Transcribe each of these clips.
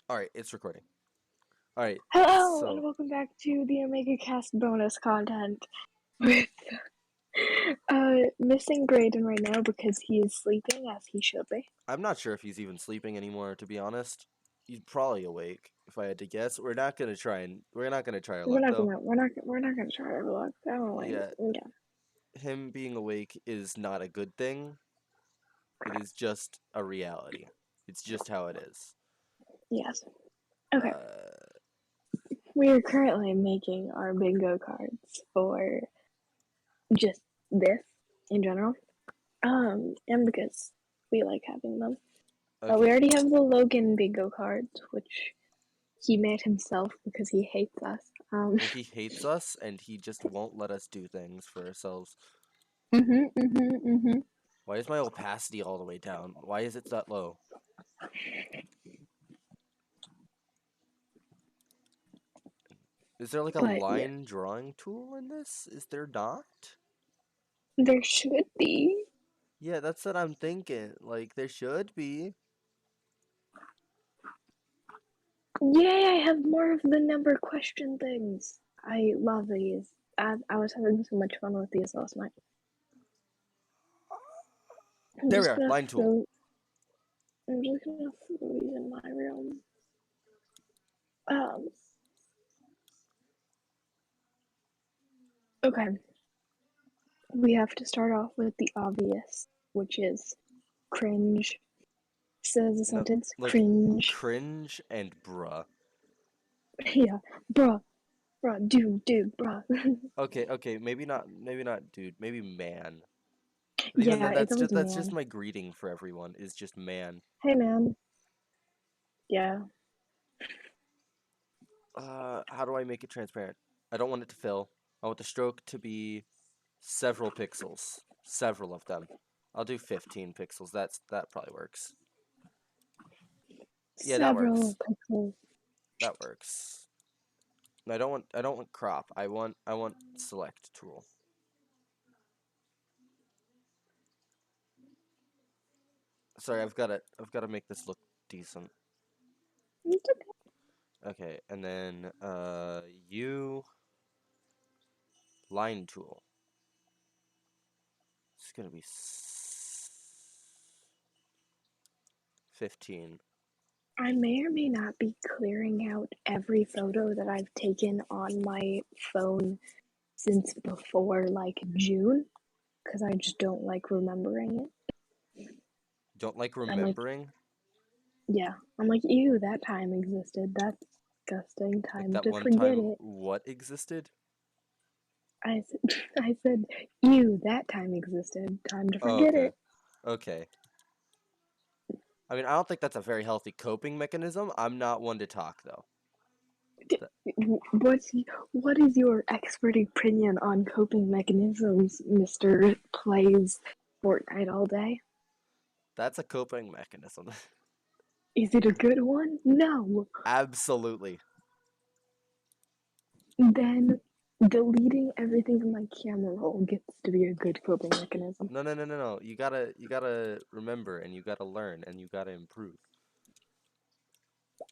All right, it's recording. All right, Hello, and so welcome back to the Omega Cast bonus content with missing Graydon right now because he is sleeping as he should be. I'm not sure if he's even sleeping anymore. To be honest, he's probably awake. If I had to guess, we're not gonna try our luck though. We're not gonna try our luck. I don't like. Yeah, Yeah. him being awake is not a good thing. It is just a reality. It's just how it is. Yes. Okay. Uh, We are currently making our bingo cards for just this in general. And because we like having them. We okay. already have the Logan bingo cards, which he made himself because he hates us. Well, he hates us, and he just won't let us do things for ourselves. Mhm, mhm, mhm. Why is my opacity all the way down? Why is it that low? Is there like a But yeah, line drawing tool in this? Is there not? there should be. Yeah, that's what I'm thinking. Like, there should be. Yay! I have more of the number question things. I love these. I was having so much fun with these last night. I'm There we just are, gonna line tool. throw. I'm just gonna throw these in my room. Um. Okay. We have to start off with the obvious, which is cringe. Says the No, sentence like, cringe. cringe and bruh. Yeah, bruh, bruh, dude, bruh. Okay, maybe not dude, maybe man. Even Yeah, then, it's always that's just man. my greeting for everyone, is just man. Hey, man. Yeah. How do I make it transparent? I don't want it to fill. I want the stroke to be several pixels. Several of them. I'll do 15 pixels. That probably works. Yeah, that Several works. pixels. That works. I don't want crop. I want select tool. Sorry, I've got to make this look decent. It's okay. Okay, and then U line tool. It's gonna be 15. I may or may not be clearing out every photo that I've taken on my phone since before like June because I just don't like remembering it. Don't like I'm like, remembering. yeah, I'm like, ew, that time existed. That's disgusting. Like Time that to one forget time it. what existed? I said, I said, ew, that time existed. Time to Oh, forget okay. it. Okay. I mean, I don't think that's a very healthy coping mechanism. I'm not one to talk though. Th- What's what is your expert opinion on coping mechanisms, Mister Plays Fortnite all day? That's a coping mechanism. Is it a good one? No. Absolutely. Then deleting everything from my camera roll gets to be a good coping mechanism. No. You gotta remember and you gotta learn and you gotta improve.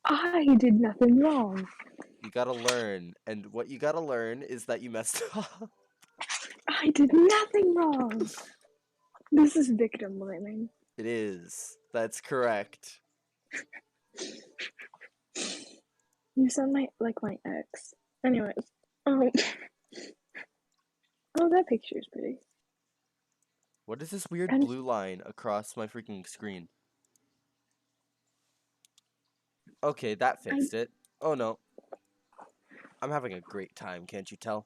I did nothing wrong. You gotta learn, and what you gotta learn is that you messed up. I did nothing wrong. This is victim blaming. It is. That's correct. You sound like my ex. Anyways, um, oh, that picture is pretty. What is this weird And blue line across my freaking screen? Okay, that I, fixed it. Oh no. I'm having a great time, can't you tell?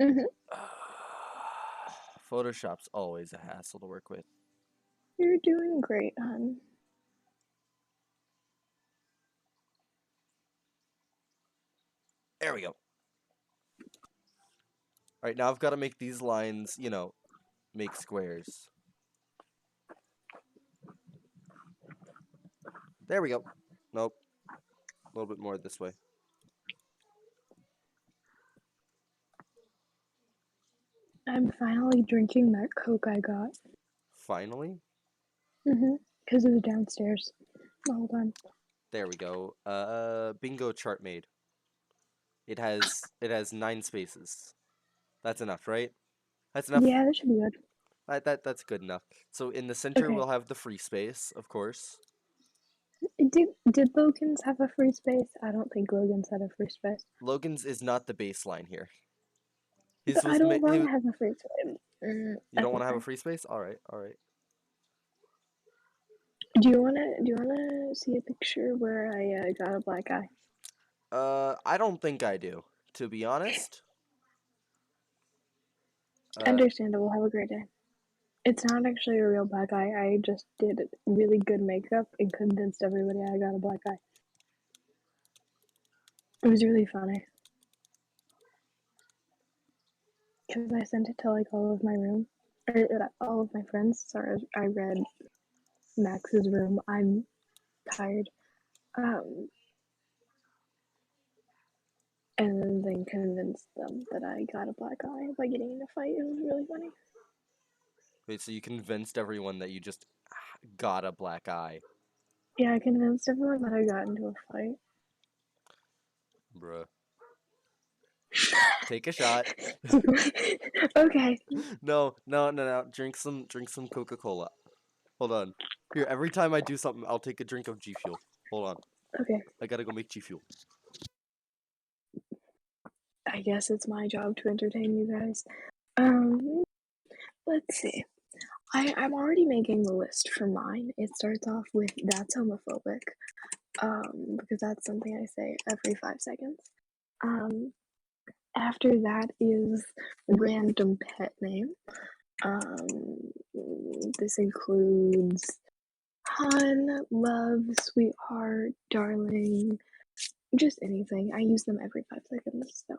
mhm. Photoshop's always a hassle to work with. You're doing great, hon. There we go. Alright, now I've got to make these lines, you know, make squares. There we go. Nope. A little bit more this way. I'm finally drinking that Coke I got. Finally? Because it was downstairs the whole time. There we go. Bingo chart made. It has 9 spaces. That's enough, right? That's enough. Yeah, that should be good. That's good enough. So in the center Okay. we'll have the free space, of course. Did Logan's have a free space? I don't think Logan's had a free space. Logan's is not the baseline here. His But I was don't want he, to have a free space. You don't Okay, want to have a fine. free space? All right, all right. Do you wanna see a picture where I got a black eye? I don't think I do, to be honest. Understandable. Have a great day. It's not actually a real black eye. I just did really good makeup and convinced everybody I got a black eye. It was really funny. Because I sent it to like all of my room, or all of my friends. Sorry, I read Max's room. I'm tired. And then convinced them that I got a black eye by getting in a fight. It was really funny. Wait, so you convinced everyone that you just got a black eye? Yeah, I convinced everyone that I got into a fight. Bruh. Take a shot. Okay. No. Drink some Coca-Cola. Hold on. Here, every time I do something, I'll take a drink of G Fuel. Hold on. Okay. I gotta go make G Fuel. I guess it's my job to entertain you guys. Let's see. I'm already making the list for mine. It starts off with that's homophobic. Because that's something I say every 5 seconds. After that is random pet name. This includes hun, love, sweetheart, darling, just anything. I use them every 5 seconds, so.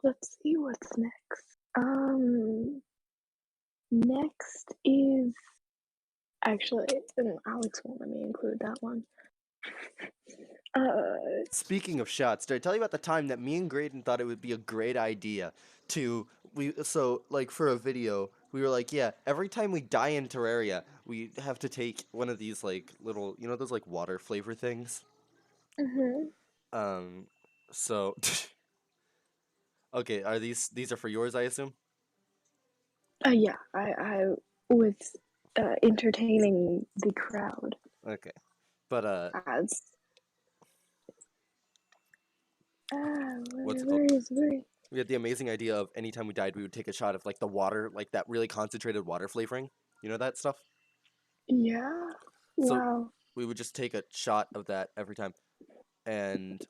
Let's see what's next. Next is actually, Alex won't let me include that one. Speaking of shots, did I tell you about the time that me and Graydon thought it would be a great idea for a video, we were like, yeah, every time we die in Terraria, we have to take one of these like little, those like water flavor things. Um, so okay, are these are for yours, I assume? Yeah, I was entertaining the crowd Okay. But as what's it where called? is We had the amazing idea of anytime we died, we would take a shot of like the water, like that really concentrated water flavoring. You know that stuff? yeah, So wow. we would just take a shot of that every time. And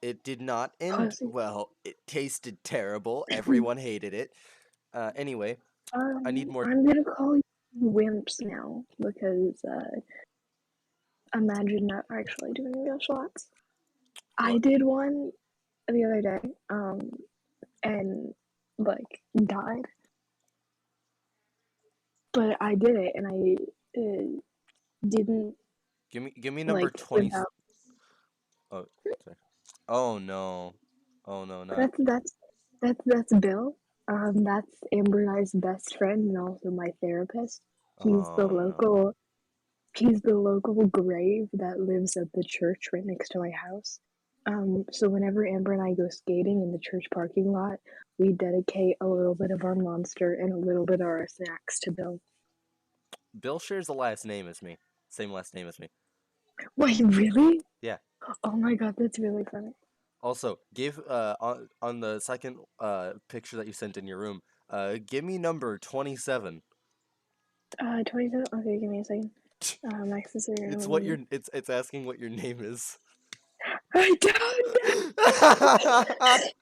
it did not end Pussy. well. It tasted terrible. Everyone hated it. Anyway, I need more. I'm gonna call you wimps now because imagine not actually doing real shots. I What? did one the other day, and like died, but I did it, and I didn't Give me number like 20. without. Oh, sorry. Oh no. Oh no, not. That's Bill. That's Amber and I's best friend and also my therapist. He's the Oh no. local he's the local grave that lives at the church right next to my house. So whenever Amber and I go skating in the church parking lot, we dedicate a little bit of our monster and a little bit of our snacks to Bill. Bill shares the last name as me. Same last name as me. Wait, really? Yeah. Oh my god, that's really funny. Also, give on the second picture that you sent in your room, give me number 27. 27. Okay, give me a second. Max is here. It's asking what your name is. I don't know.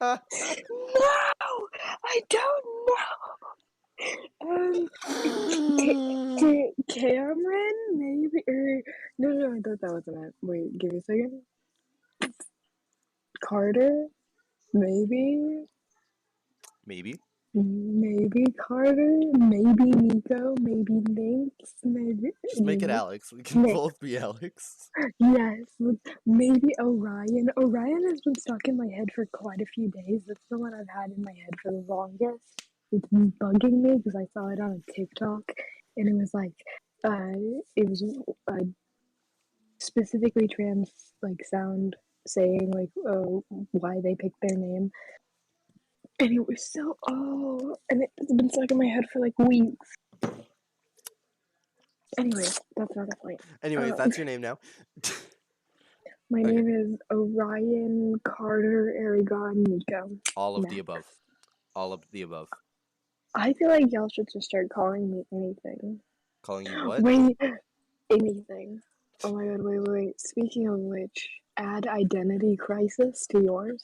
No, I don't know. Cameron, maybe, or no, I thought that wasn't it. Wait, give me a second. Carter, maybe, Maybe. maybe Carter, maybe Nico, maybe Nate, maybe Just make it Nick, Alex. We can Nick. both be Alex. Yes, maybe Orion. Orion has been stuck in my head for quite a few days. That's the one I've had in my head for the longest. It's been bugging me because I saw it on a TikTok, and it was like it was specifically trans like sound saying like why they picked their name, and it was so and it's been stuck in my head for like weeks. Anyway, that's not the point. Anyways, that's your name now. My Okay. name is Orion Carter Aragon Nico. All of Max. the above. All of the above. I feel like y'all should just start calling me anything. Calling you what? Wait, anything. Oh my god, wait. Speaking of which, add Identity Crisis to yours.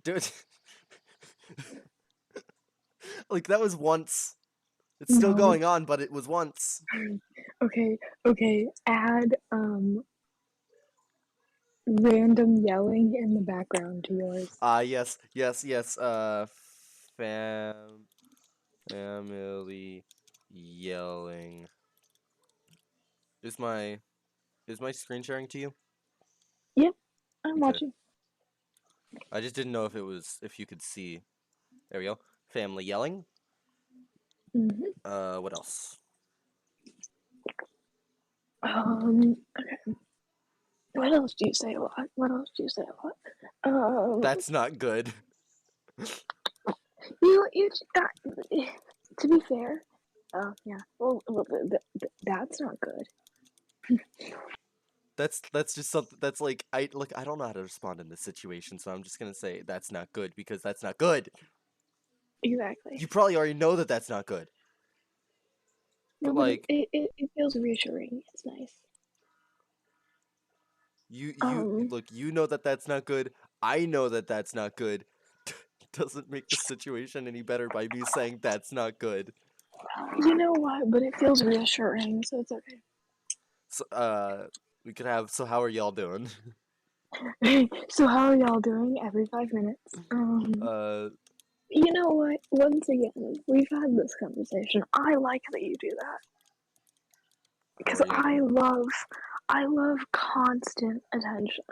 Dude. Like, that was once. It's still No. going on, but it was once. Okay, add random yelling in the background to yours. Yes. Family yelling. Is my screen sharing to you? Yep, I'm Okay. watching. I just didn't know if you could see. There we go. Family yelling. What else? Okay. What else do you say a lot? That's not good. To be fair, yeah. Well, that's not good. That's just something that's like I don't know how to respond in this situation, so I'm just gonna say that's not good because that's not good. Exactly. You probably already know that that's not good. No, But but like it feels reassuring. It's nice. you look, you know that that's not good. I know that that's not good. Doesn't make the situation any better by me saying that's not good. You know what? But it feels reassuring, so it's okay. So, we could have. So how are y'all doing? So how are y'all doing? Every 5 minutes. You know what? Once again, we've had this conversation. I like that you do that How because are y'all doing? I love constant attention.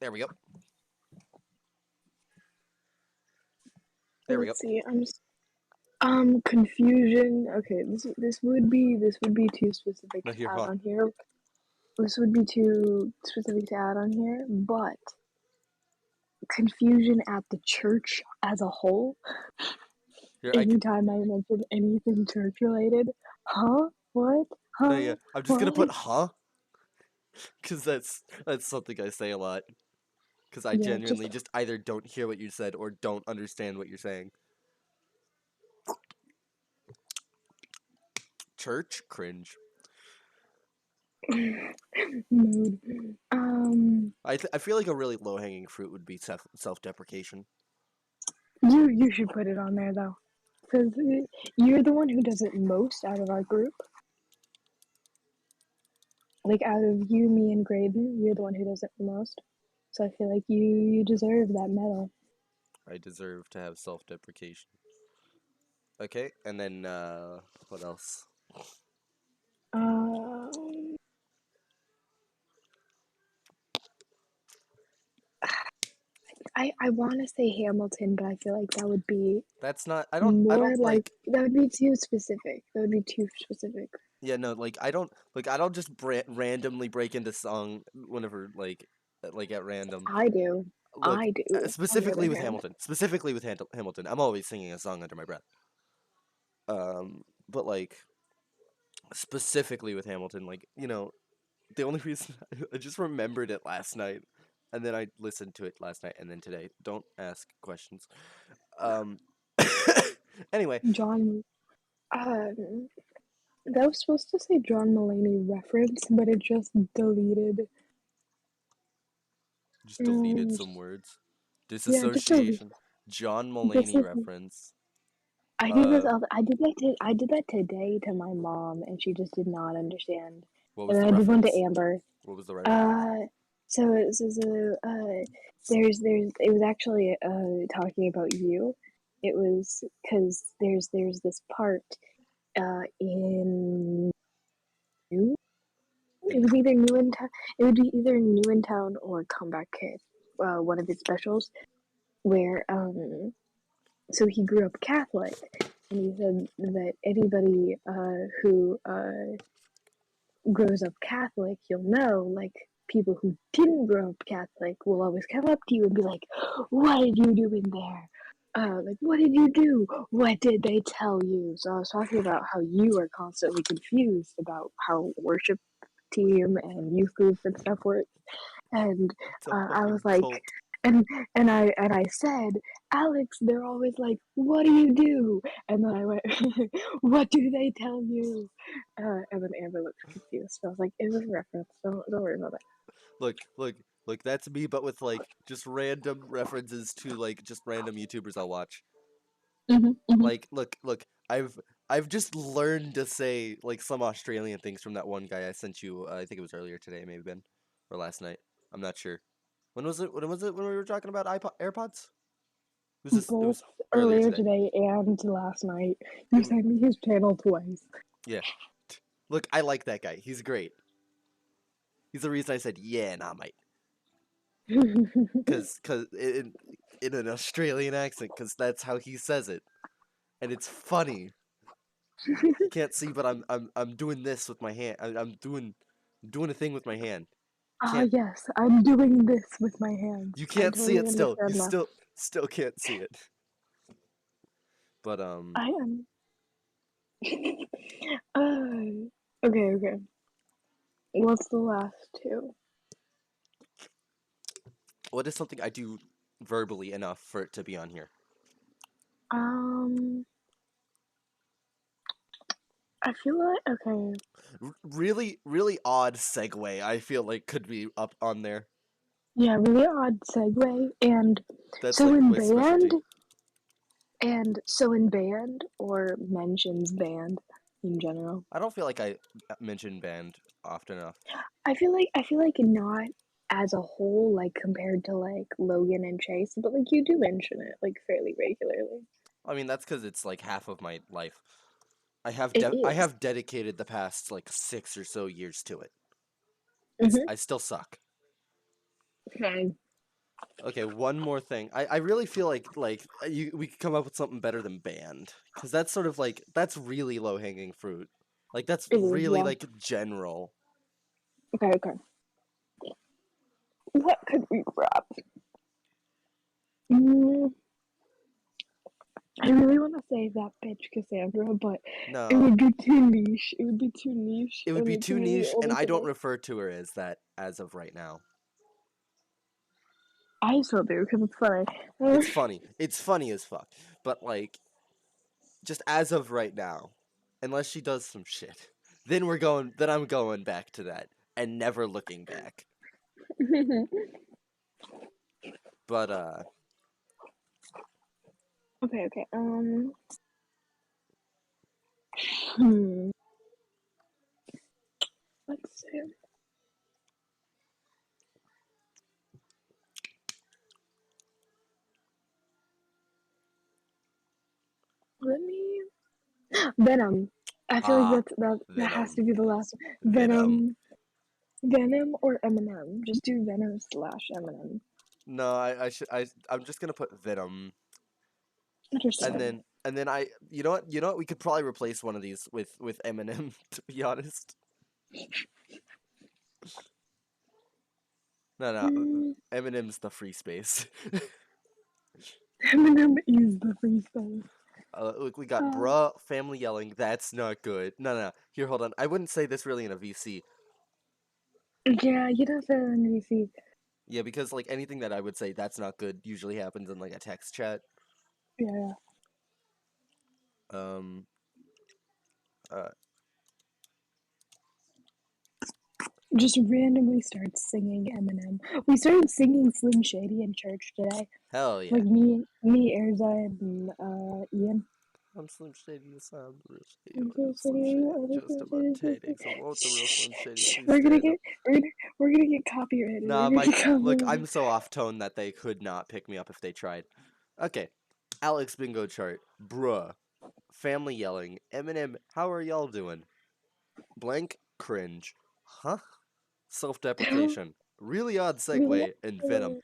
There we go. There we go. Let's see. Confusion. Okay, this would be too specific No, to here, add huh? on here. This would be too specific to add on here, but confusion at the church as a whole. Here, Anytime I mention anything church related, huh? What? Huh? no, yeah. I'm just gonna What? put huh, because that's something I say a lot. Because I Yeah, genuinely just either don't hear what you said or don't understand what you're saying. Church? Cringe. mood. I feel like a really low-hanging fruit would be self-deprecation. You should put it on there though, because you're the one who does it most out of our group. Like out of you, me, and Graydon, you're the one who does it the most. So I feel like you deserve that medal. I deserve to have self-deprecation. Okay, and then, what else? I want to say Hamilton, but I feel like that would be That's not, I more don't, like like, that would be too specific. yeah, no, like, I don't just randomly break into song whenever, like, at random. I do. Look, I do. On the specifically other with hand, Hamilton. Specifically with Hamilton. I'm always singing a song under my breath. But, like, specifically with Hamilton, like, the only reason I just remembered it last night, and then I listened to it last night and then today. Don't ask questions. Um, anyway, John. That was supposed to say John Mulaney reference, but it just deleted. just deleted some words. Yeah, just deleted. Disassociation. John This Mulaney is. reference. I did this. I did that today to my mom, and she just did not understand. What And was then the I did one to reference? Amber. What was the reference? So it says there's it was actually talking about you. It was because there's this part in new. It was either new in town. It would be either new in town or Comeback Kid, one of its specials. where so he grew up Catholic, and he said that anybody who grows up Catholic, you'll know, like people who didn't grow up Catholic will always come up to you and be like, "What did you do in there? Like, what did you do? What did they tell you?" So I was talking about how you are constantly confused about how worship team and youth group and stuff works, and It's a I was fucking like, cult. and I said, Alex, they're always like, "What do you do?" And then I went, "What do they tell you?" And then Amber looked confused. So I was like, "It was a reference. Don't worry about it." Look, look, look. That's me, but with like just random references to like just random YouTubers I'll watch. Mm-hmm. Like, look. I've just learned to say like some Australian things from that one guy I sent you. I think it was earlier today, maybe been, or last night. I'm not sure. When was it? When was it? When we were talking about iPod AirPods? Was this? It Both was earlier earlier today. today and last night, It you was, sent me his channel twice. yeah. Look, I like that guy. He's great. He's the reason I said yeah, nah, mate. Cause in an Australian accent, cause that's how he says it, and it's funny. You can't see, but I'm doing this with my hand. I'm doing a thing with my hand. Ah, Can't yes, I'm doing this with my hands. you I can't see totally it still. You understand that. still can't see it. But I am. Okay. What's the last two? what is something I do verbally enough for it to be on here? Um, I feel like okay. Really odd segue. I feel like could be up on there. Yeah, really odd segue. That's So like in my band, specialty. and so in band or mentions band in general. I don't feel like I mention band often enough. I feel like not as a whole, like compared to like Logan and Chase, but like you do mention it like fairly regularly. I mean, that's because it's like half of my life. It I is. have dedicated the past like 6 or so years to it. Mm-hmm. I still suck. Okay. Okay, one more thing. I really feel we could come up with something better than band, because that's sort of like that's really low hanging fruit. Like that's It is, really yeah. like general. Okay. What could we grab? Mm, I really want to say that bitch Cassandra, but it No, would be too niche. It would be too niche, it would and be it's too really niche, and only I because don't refer to her as that as of right now. I still do because it's funny. It's funny. It's funny as fuck. But like just as of right now, unless she does some shit, then I'm going back to that and never looking back. But Okay. Hmm. Let's see. Let me. Venom. I feel like ah that has Venom. to be the last one. Venom. Venom or Eminem. Just do Venom slash Eminem. No, I'm just gonna put Venom. And Interesting. then you know what we could probably replace one of these with Eminem, to be honest. No, Mm, Eminem's the free space. Eminem is the freestyle. Look, we got Uh, bruh, family yelling. That's not good. No. Here, hold on. I wouldn't say this really in a VC. yeah, you don't say that in VC. Yeah, because like anything that I would say that's not good usually happens in like a text chat. Yeah. Um, uh, Just randomly start singing Eminem. We started singing Slim Shady in church today. hell Like yeah. Erza, and Ian. I'm Slim Shady, the sound real shady. I'm I'm so Slim sorry. Shady, just imitating. So won't the real Slim Shady Shh, please stand up? we're gonna get copyrighted. We're Nah, gonna my get look, copyrighted. I'm so off tone that they could not pick me up if they tried. Okay, Alex bingo chart, bruh, family yelling, Eminem, how are y'all doing? Blank, cringe, huh? Self-deprecation, really odd Really? segue, and Venom.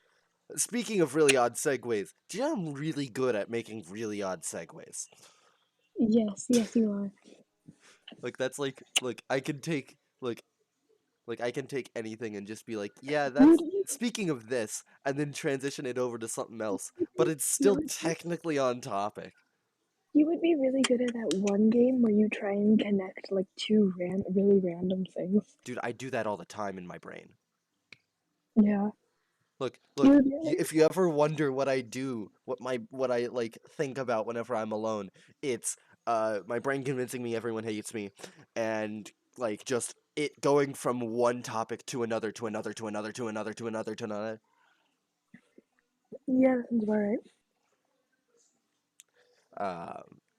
Speaking of really odd segues, do you know I'm really good at making really odd segues? Yes, you are. Like that's like I can take like I can take anything and just be like, yeah, You that's would, speaking of this, and then transition it over to something else, but it's you still would, technically on topic. you would be really good at that one game where you try and connect like two really random things. Dude, I do that all the time in my brain. Yeah, you Look, would be. if you ever wonder what I do, what I like think about whenever I'm alone, it's my brain convincing me everyone hates me, and like just it going from one topic to another to another to another to another to another to another. Yeah, that sounds about right.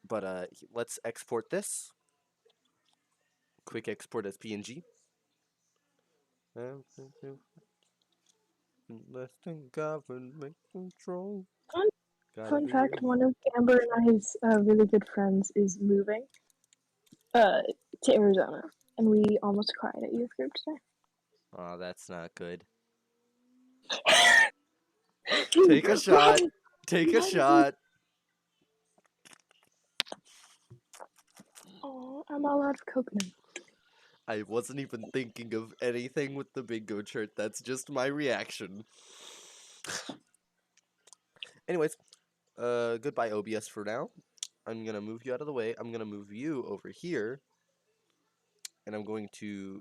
But let's export this. Quick export as PNG. Less than government control. Fun, Gotta fun be fact: real. one of Amber and I's really good friends is moving uh to Arizona, and we almost cried at youth group today. Oh, that's not good. Take a What? shot. Take a What is it? shot. Oh, I'm all out of coconut. I wasn't even thinking of anything with the bingo chart. That's just my reaction. Anyways, goodbye OBS for now. I'm gonna move you out of the way. I'm gonna move you over here, and I'm going to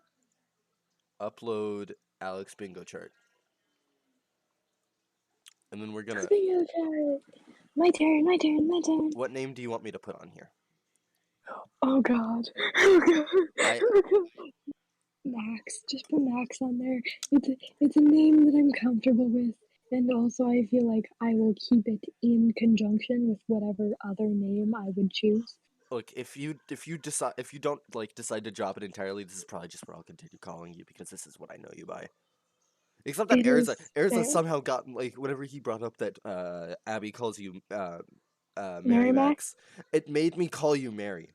upload Alex bingo chart. And then we're gonna. Bingo card. My turn. My turn. My turn. What name do you want me to put on here? Oh God. Oh God. I Oh God. Max. Just put Max on there. It's a name that I'm comfortable with, and also I feel like I will keep it in conjunction with whatever other name I would choose. look if you don't like decide to drop it entirely, this is probably just where I'll continue calling you because this is what I know you by. Except that It is Erza fair. somehow got like whenever he brought up that Abby calls you Mary Mary Max. Max, it made me call you Mary.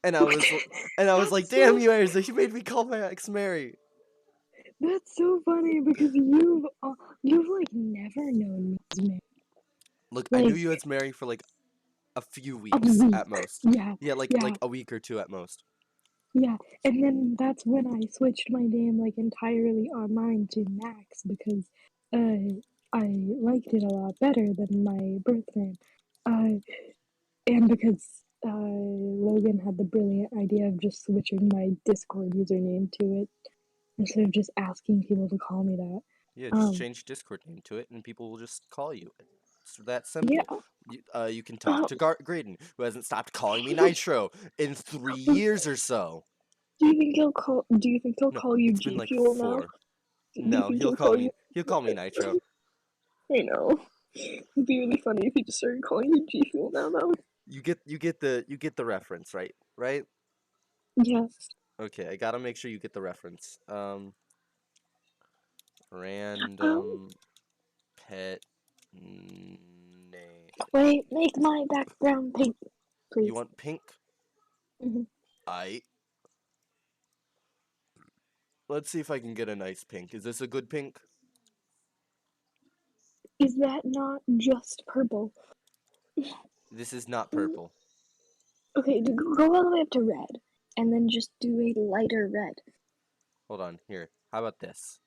And I What? was and I was like, That's "Damn so. you, Erza, you made me call Max Mary." That's so funny because you've like never known me as Mary. Look, I knew Like you as Mary for like a few a weeks week. at most. Yeah. Yeah, Yeah. like a week or two at most. Yeah, and then that's when I switched my name like entirely online to Max because uh, I liked it a lot better than my birth name. Uh, and because Logan had the brilliant idea of just switching my Discord username to it instead of just asking people to call me that. Yeah, just Um, change Discord name to it, and people will just call you. It's that yeah. simple. You can talk to Graydon, who hasn't stopped calling me Nitro in 3 years or so. Do you think he'll No, call you it's been G like Fuel now? 4. Do you No, think he'll call you? He'll call me Nitro. I know. It'd be really funny if he just started calling you G Fuel now, though. You get the reference, right? Right? Yeah. Okay, I gotta make sure you get the reference. Um, Random pet name. Wait, make my background pink, You please. want pink? Hmm. I. Let's see if I can get a nice pink. Is this a good pink? Is that not just purple? This is not Mm, purple. okay, go all the way up to red, and then just do a lighter red. Hold on, here. How about this?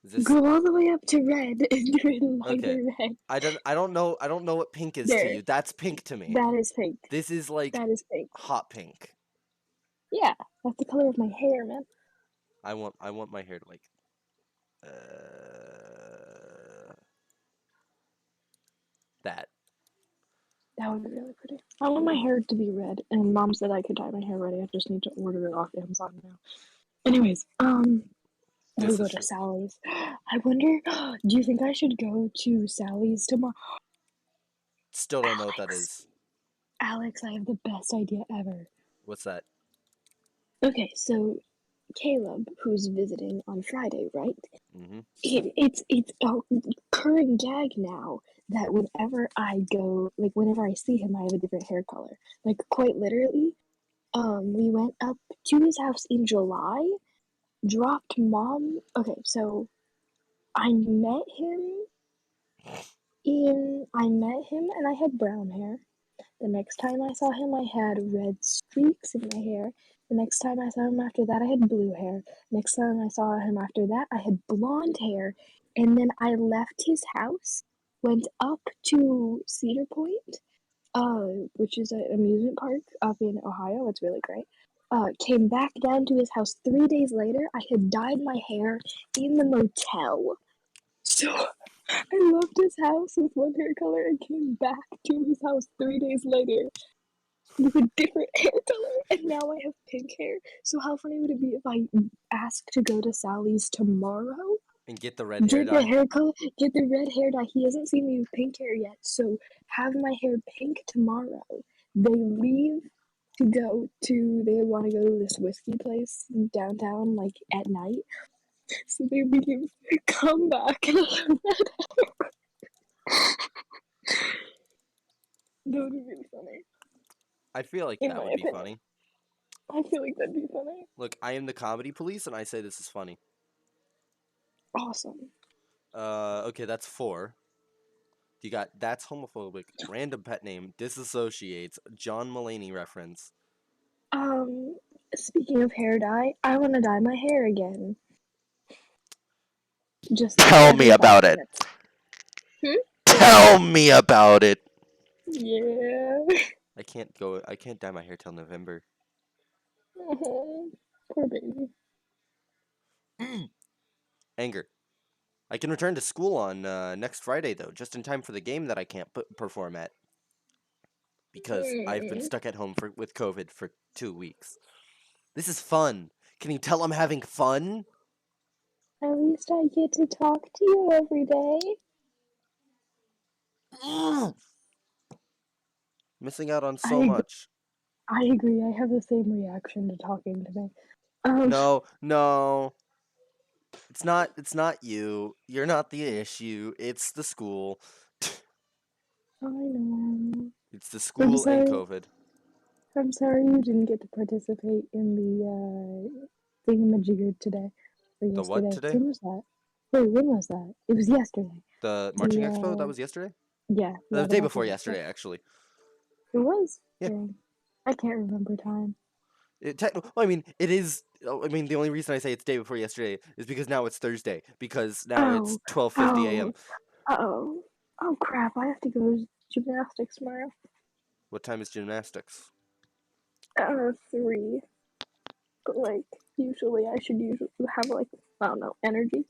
Is this Go all the way up to red and do a okay? lighter red. I don't know what pink is to There, you. That's pink to me. that is pink. This is like That is pink. hot pink. Yeah, that's the color of my hair, man. I want my hair to like uh that. That would be really pretty. I want my hair to be red, and Mom said I could dye my hair red. I just need to order it off Amazon now. Anyways, I This gotta go is to true. Sally's. I wonder, do you think I should go to Sally's tomorrow? Still don't know what that Alex, is. Alex, I have the best idea ever. What's that? Okay, so Caleb, who's visiting on Friday, right? Mm-hmm. It's a current gag now that whenever I go, like whenever I see him, I have a different hair color. Like quite literally, we went up to his house in July, dropped mom. Okay, so I met him and I had brown hair. The next time I saw him, I had red streaks in my hair. The next time I saw him after that, I had blue hair. Next time I saw him after that, I had blonde hair. And then I left his house, went up to Cedar Point, which is an amusement park up in Ohio. It's really great. Came back down to his house 3 days later. I had dyed my hair in the motel. So I left his house with one hair color and came back to his house 3 days later with a different hair color, and now I have pink hair. So how funny would it be if I asked to go to Sally's tomorrow, And get the red hair get the dye. hair color, get the red hair dye? He hasn't seen me with pink hair yet, so have my hair pink tomorrow. They leave to go to. They want to go to this whiskey place downtown, like at night. So they leave, come back, and I have red hair. That would be really funny. I feel like In that my would be opinion, funny. I feel like that'd be funny. Look, I am the comedy police, and I say this is funny. Awesome. Okay, that's 4. You got that's homophobic, random pet name, disassociates, John Mulaney reference. Um, Speaking of hair dye, I want to dye my hair again. Just like Tell me every five about it. minutes. Hmm? Tell me about it. Yeah. I can't dye my hair till November. Oh, poor baby. Anger. I can return to school on next Friday though, just in time for the game that I can't perform at because I've been stuck at home with COVID for 2 weeks. This is fun. Can you tell I'm having fun? At least I get to talk to you every day. Missing out on so I much. I agree. I have the same reaction to talking to me. Um, No, no. It's not you. You're not the issue. It's the school. I know. It's the I'm school and sorry. COVID. I'm sorry you didn't get to participate in the thingamajigger today or The what yesterday. today? When was that? Wait, when was that? It was yesterday. The marching expo? That The was yesterday? Yeah, The yeah, the day marching before expo. yesterday, actually. It was. Yeah. Dang. I can't remember time. Well, I mean, it is. I mean, the only reason I say it's day before yesterday is because now it's Thursday. Because now it's Oh, 12:50 a.m. oh, oh, oh crap! I have to go to gymnastics tomorrow. What time is gymnastics? 3. But like, usually I should usually have like, I don't know, energy.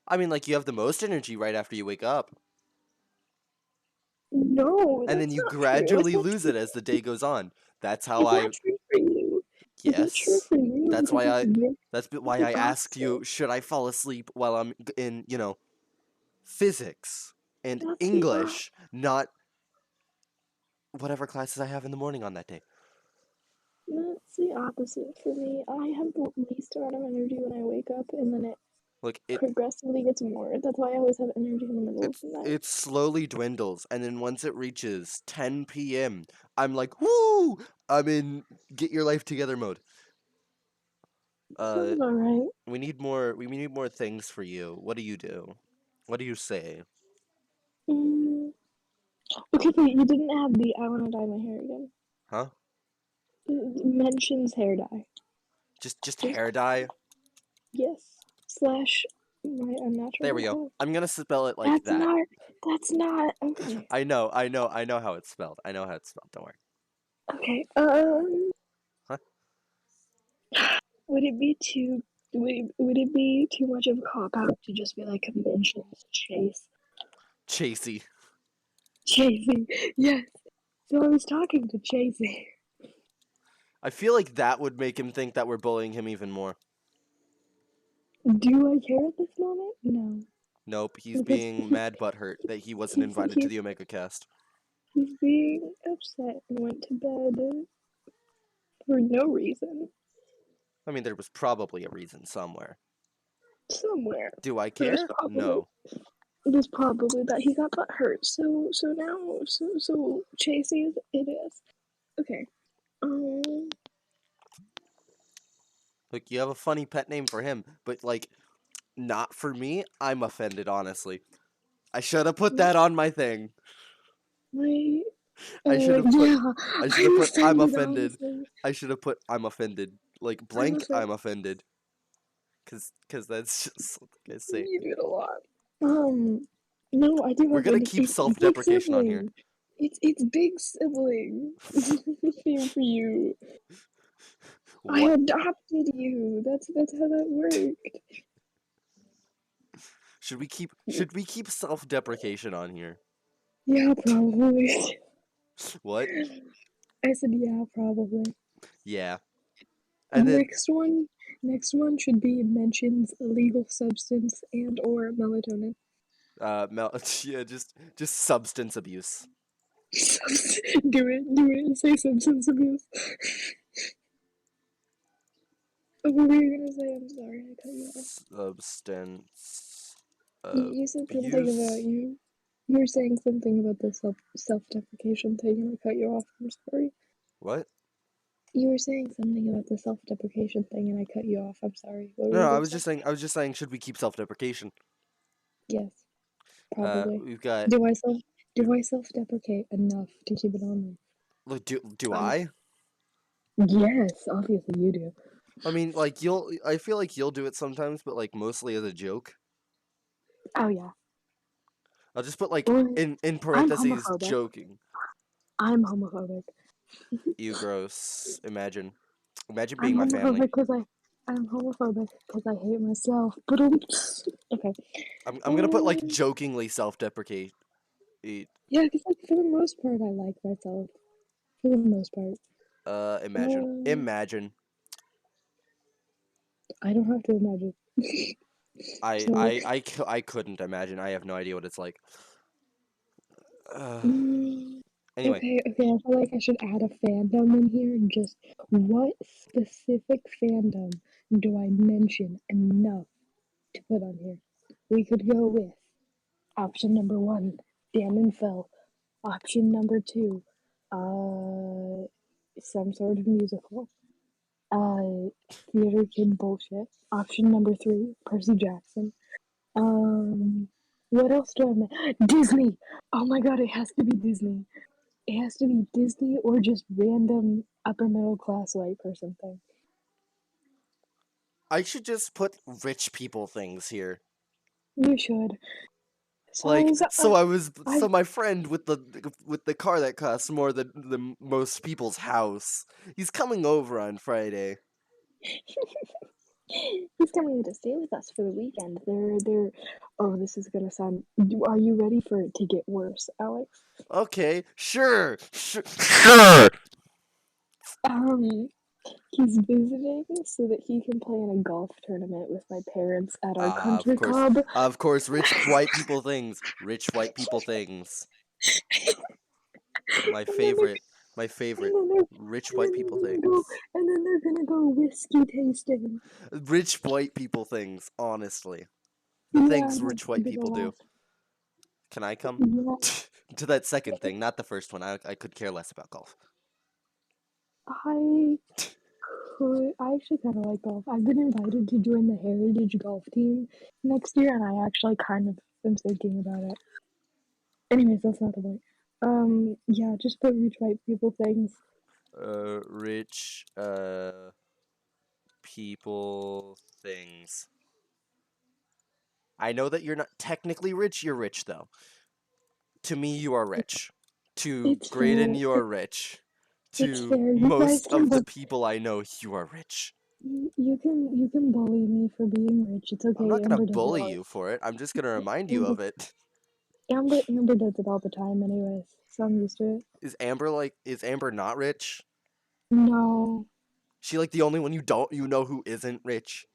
I mean, like you have the most energy right after you wake up, No, and then that's you not true. It's gradually not lose true. it as the day goes on. That's how It's I. not true for you. It's not true Yes. for you That's because why it's I. very That's why I asked exhausting. you, should I fall asleep while I'm in, physics and That's not. English, not whatever classes I have in the morning on that day. That's the opposite for me. I have the least amount of energy when I wake up, and then it Look, progressively gets more. That's why I always have energy in the middle of it's the night. it slowly dwindles, and then once it reaches 10 p.m., I'm like, woo! I'm in get your life together mode. Uh, Sounds alright. we need more. We need more things for you. What do you do? What do you say? Mm. Okay, but you didn't have the I want to dye my hair again. Huh? It mentions hair dye. Just Just, hair dye? yes. Slash my There we unnatural go. hair. I'm gonna spell it like That's that. not. That's not. Okay. I know how it's spelled. I know how it's spelled. Don't worry. Okay. Huh? Would it be too? Would it be too much of a cop out to just be like mentions Chase? Chasey. Chasey. Yes. So I was talking to Chasey. I feel like that would make him think that we're bullying him even more. Do I care at this moment? No. Nope, he's Because being mad butthurt that he wasn't invited to the Omega Cast. he's being upset and went to bed for no reason. I mean, there was probably a reason somewhere. Somewhere. Do I There's care? probably No. there's probably that he got butt hurt. So now so Chasey it is. Okay. Look, you have a funny pet name for him, but like, Not for me. I'm offended, honestly. I should have put that on my thing. My, I should have put. yeah, I should have I'm put. I'm offended, offended. honestly. I should have put. I'm offended. Like I'm blank. offended. I'm offended. Cause that's just something I say. You do it a lot. No, I do We're gonna offended. keep It's big self-deprecation on here. sibling. It's big sibling. Same for you. I What? adopted you. That's how that worked. Should we keep self-deprecation on here? Yeah, probably. What? I said yeah, probably. Yeah. And then Next one should be mentions illegal substance and or melatonin. Mel yeah, just substance abuse. Do it. Say substance abuse. Oh, what were you gonna say? I'm sorry, I cut you off. Substance You said something about abuse. you. You were saying something about the self deprecation thing, and I cut you off. I'm sorry. What? You were saying something about the self deprecation thing, and I cut you off. I'm sorry. What were No, you no, gonna say? I was just saying should we keep self-deprecation? Yes, probably. We've got Do I self do I self deprecate enough to keep it on there? look, do Um, I? yes, obviously you do. I mean, like I feel like you'll do it sometimes, but like mostly as a joke. Oh yeah. I'll just put like Or in I'm parentheses homophobic. joking. I'm homophobic. You gross. Imagine I'm being my homophobic family. because I'm homophobic because I hate myself. But okay. I'm gonna put like jokingly self-deprecate. Yeah, because like for the most part, I like myself. For the most part. Imagine. Um, Imagine. I don't have to imagine. So, I couldn't imagine. I have no idea what it's like. Uh, mm, anyway, okay. I feel like I should add a fandom in here. Just what specific fandom do I mention enough to put on here? We could go with option number one, Dan and Phil. Option number two, some sort of musical. Uh, theater kid bullshit. Option number three, Percy Jackson. Um, what else do I Disney. Oh my god, it has to be Disney. It has to be Disney or just random upper middle class white person thing. I should just put rich people things here. You should. Like, I so my friend with the car that costs more than most people's house. He's coming over on Friday. he's coming to stay with us for the weekend. They're. Oh, this is gonna sound. Are you ready for it to get worse, Alex? Okay, sure. Um, he's visiting so that he can play in a golf tournament with my parents at our country club. Of course, rich white people things. Rich white people things. My And then they're, favorite. My and favorite. then they're, Rich and white then they're people gonna go, things. and then they're gonna go whiskey tasting. Rich white people things, honestly. The Yeah, things that's rich gonna white be the people do. last. Can I come? Yeah, To that second thing, not the first one. I could care less about golf. I I actually kind of like golf. I've been invited to join the Heritage golf team next year, and I actually kind of am thinking about it. Anyways, that's not the point. Yeah, just put rich white people things. Rich, people things. I know that you're not technically rich, you're rich though. To me, you are rich. To It's Graydon, fair. you are rich. It's To fair. You guys most can of the look. people I know, you are rich. You can bully me for being rich. It's I'm okay. not gonna Amber does it bully all. you for it. I'm just gonna remind you Amber of it. Amber does it all the time, anyways. So I'm used to it. Is Amber not rich? No. She like the only one you know who isn't rich?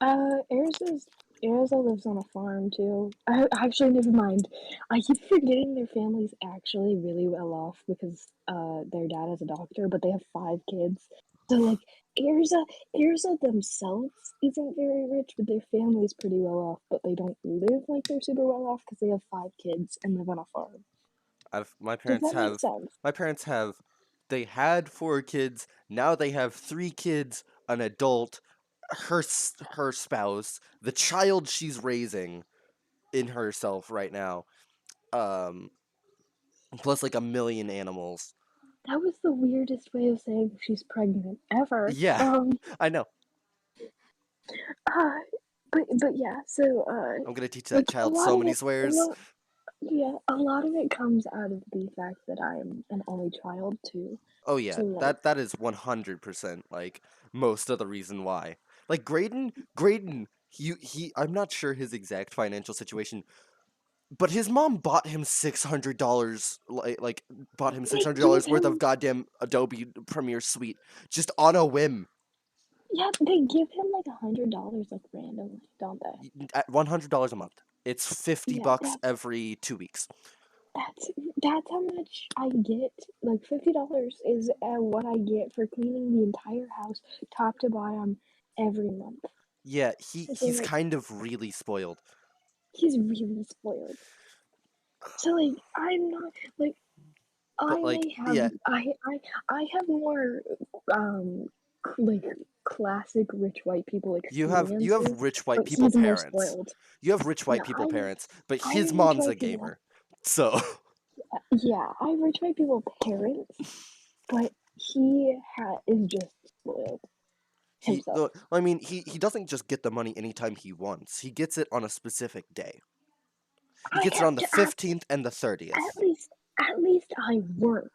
Erza lives on a farm too. Actually, never mind. I keep forgetting their family's actually really well off because their dad is a doctor, but they have 5 kids. So like Erza themselves isn't very rich, but their family's pretty well off. But they don't live like they're super well off because they have 5 kids and live on a farm. I've Does that make sense? my parents have they had 4 kids, now they have 3 kids, an adult, her spouse, the child she's raising in herself right now, um, plus like a million animals. That was the weirdest way of saying she's pregnant ever. Yeah, I know. Uh, but yeah, so I'm gonna teach that like a child lot so of many it, swears. yeah, a lot of it comes out of the fact that I'm an only child too. Oh yeah, So like, that is 100% like most of the reason why. Like Graydon, he I'm not sure his exact financial situation, but his mom bought him $600 like bought him they $600 give worth of him, goddamn Adobe Premiere Suite just on a whim. yeah, they give him like $100 like randomly, don't they? At $100 a month. It's 50 Yeah, bucks every 2 weeks. that's that's how much I get. Like $50 is what I get for cleaning the entire house, top to bottom, every month. Yeah, So he's like, kind of really spoiled. he's really spoiled. So like, I'm not like But I like, may have yeah, I have more um like classic rich white people you have experiences, rich white but people he's more parents. spoiled. You have rich white Yeah, people parents, but I his have rich mom's a white people. gamer. So Yeah, I have rich white people parents, but is just spoiled himself. I mean, he doesn't just get the money anytime he wants. He gets it on a specific day. He I gets it have on the to 15th and the at 30th. least at least I work.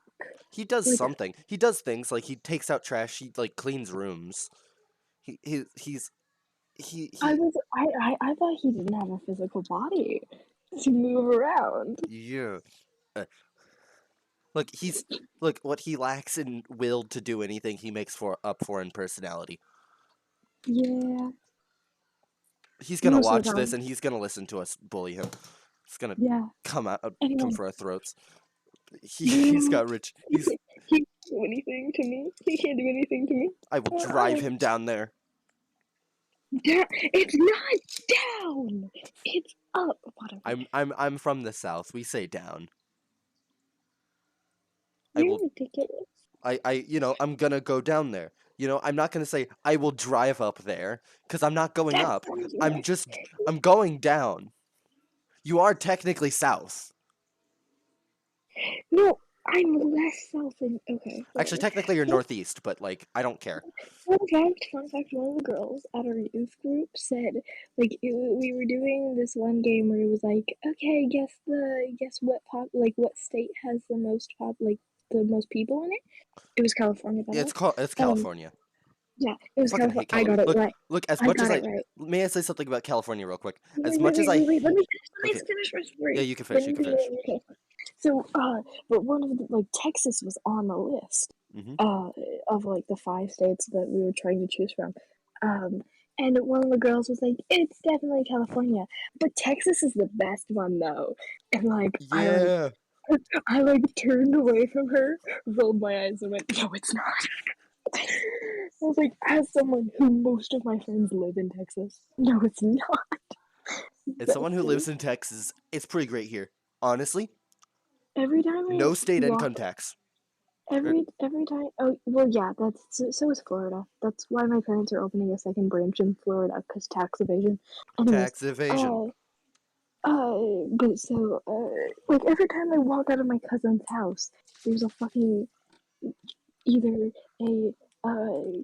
He does Like something. He does things like he takes out trash, he like cleans rooms. He's he I thought he didn't have a physical body to move around. yeah. Uh, Look, look what he lacks in will to do anything he makes for up for in personality. Yeah, He's gonna most of the watch this time. and he's gonna listen to us bully him. It's gonna Yeah. come Anyway, for our throats. He's no, got rich. he can't do anything to me. He can't do anything to me. I will drive him down there. It's not down. It's up. Whatever. I'm from the south. We say down. I You're will ridiculous. I'm gonna go down there. I'm not gonna say I will drive up there because I'm not going That up. sounds I'm right. just I'm going down. You are technically south. No, I'm less south than. Okay, Actually, whatever. technically you're northeast, but like I don't care. Fun fact, one of the girls at our youth group said, we were doing this one game where it was like, okay, guess what state has the most the most people in it? It was California, by the way. It's Um, California. yeah, it I was fucking California. hate I got California. it Look, right. look. As I much as got it right. may I say something about California real quick? As Wait, wait, much as wait, wait, wait. Let me okay, finish my yeah, story. you can Let finish. You me can finish. finish. Okay. So, but one of the Texas was on the list, Hmm. uh, of like the 5 states that we were trying to choose from, um, and one of the girls was like, "It's definitely California, but Texas is the best one though." And Yeah, I turned away from her, rolled my eyes, and went, "No, it's not." I was like, as someone who most of my friends live in Texas, no, it's not. as someone who Bestie. lives in Texas, it's pretty great here. Honestly, Every time I no state income walk, tax. Er, every time. Oh well, yeah. So is Florida. That's why my parents are opening a second branch in Florida because tax evasion. Anyways, tax evasion. uh, but so every time I walk out of my cousin's house, there's a fucking either a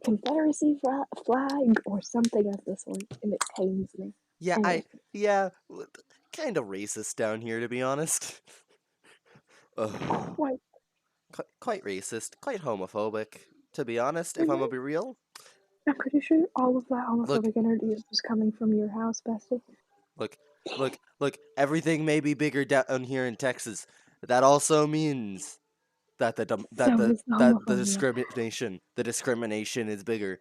Confederacy flag or something of the sort, and it pains me. Yeah, Anyways, yeah, kind of racist down here to be honest. Ugh. quite. Quite racist, quite homophobic, to be honest, if I'm Mhm. gonna be real. I'm pretty sure all of that Look, homophobic energy is just coming from your house, bestie. look, look, everything may be bigger down here in Texas. That also means that So is the that homophobia. the discrimination is bigger.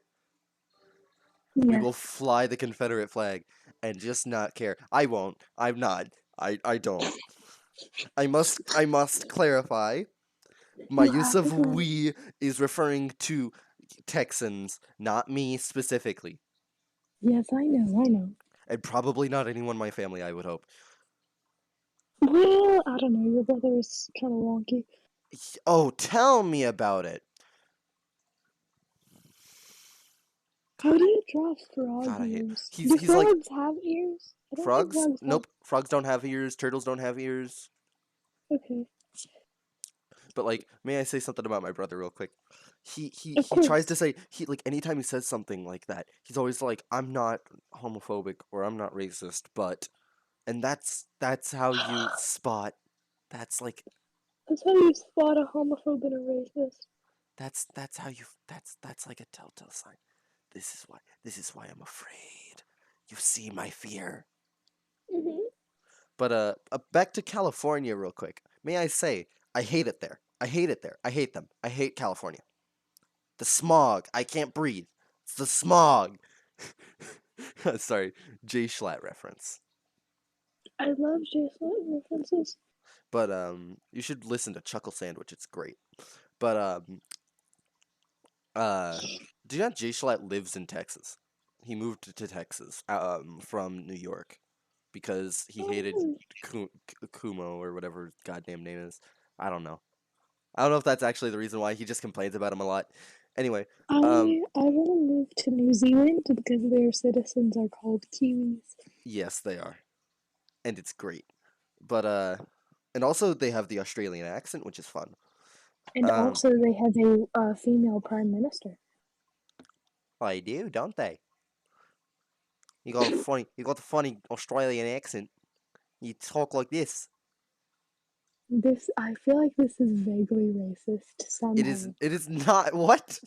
We Yes. will fly the Confederate flag and just not care. I won't. I'm not. I don't. I must clarify. My You use have to of go. we is referring to Texans, not me specifically. Yes, I know, I know. And probably not anyone in my family, I would hope. Well, I don't know. Your brother is kind of wonky. Oh, tell me about it. How do you draw frog God, I hate. ears? He's Do he's like frogs have ears? I don't think frogs. frogs have. Nope, frogs don't have ears. Turtles don't have ears. Okay, But like, may I say something about my brother real quick? of He tries to course. say he like anytime he says something like that, he's always like, "I'm not homophobic or I'm not racist," but and that's how you spot. That's like That's how you spot a homophobe and a racist. that's how you that's like a telltale sign. This is why I'm afraid. You see my fear. Hmm. But back to California real quick. May I say, I hate it there. I hate it there. I hate them. I hate California. The smog. I can't breathe. It's the smog. Sorry, Jay Schlatt reference. I love Jason references. But you should listen to Chuckle Sandwich. It's great. But uh, do you know Jay Schlatt lives in Texas? He moved to Texas from New York because he hated Oh, Kumo or whatever his goddamn name is. I don't know. I don't know if that's actually the reason why he just complains about him a lot. Anyway, um, I want to move to New Zealand because their citizens are called Kiwis. yes, they are, and it's great. But and also they have the Australian accent, which is fun. And Um, also, they have a female prime minister. I do, don't they? You got a funny Australian accent. You talk like this. I feel like this is vaguely racist somehow. It is not what?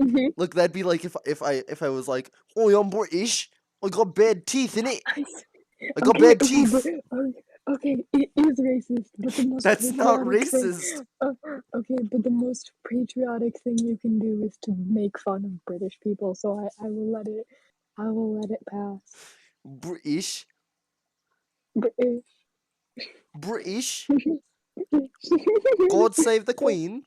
Mhm. Look, that'd be like if I was like, oh, I'm British. I got bad teeth in it. I got Okay, bad okay, but teeth. okay, it is racist, but the most That's not patriotic thing. racist. Uh, okay, but the most patriotic thing you can do is to make fun of British people. So I will let it. I will let it pass. British. British. British. God save the Queen.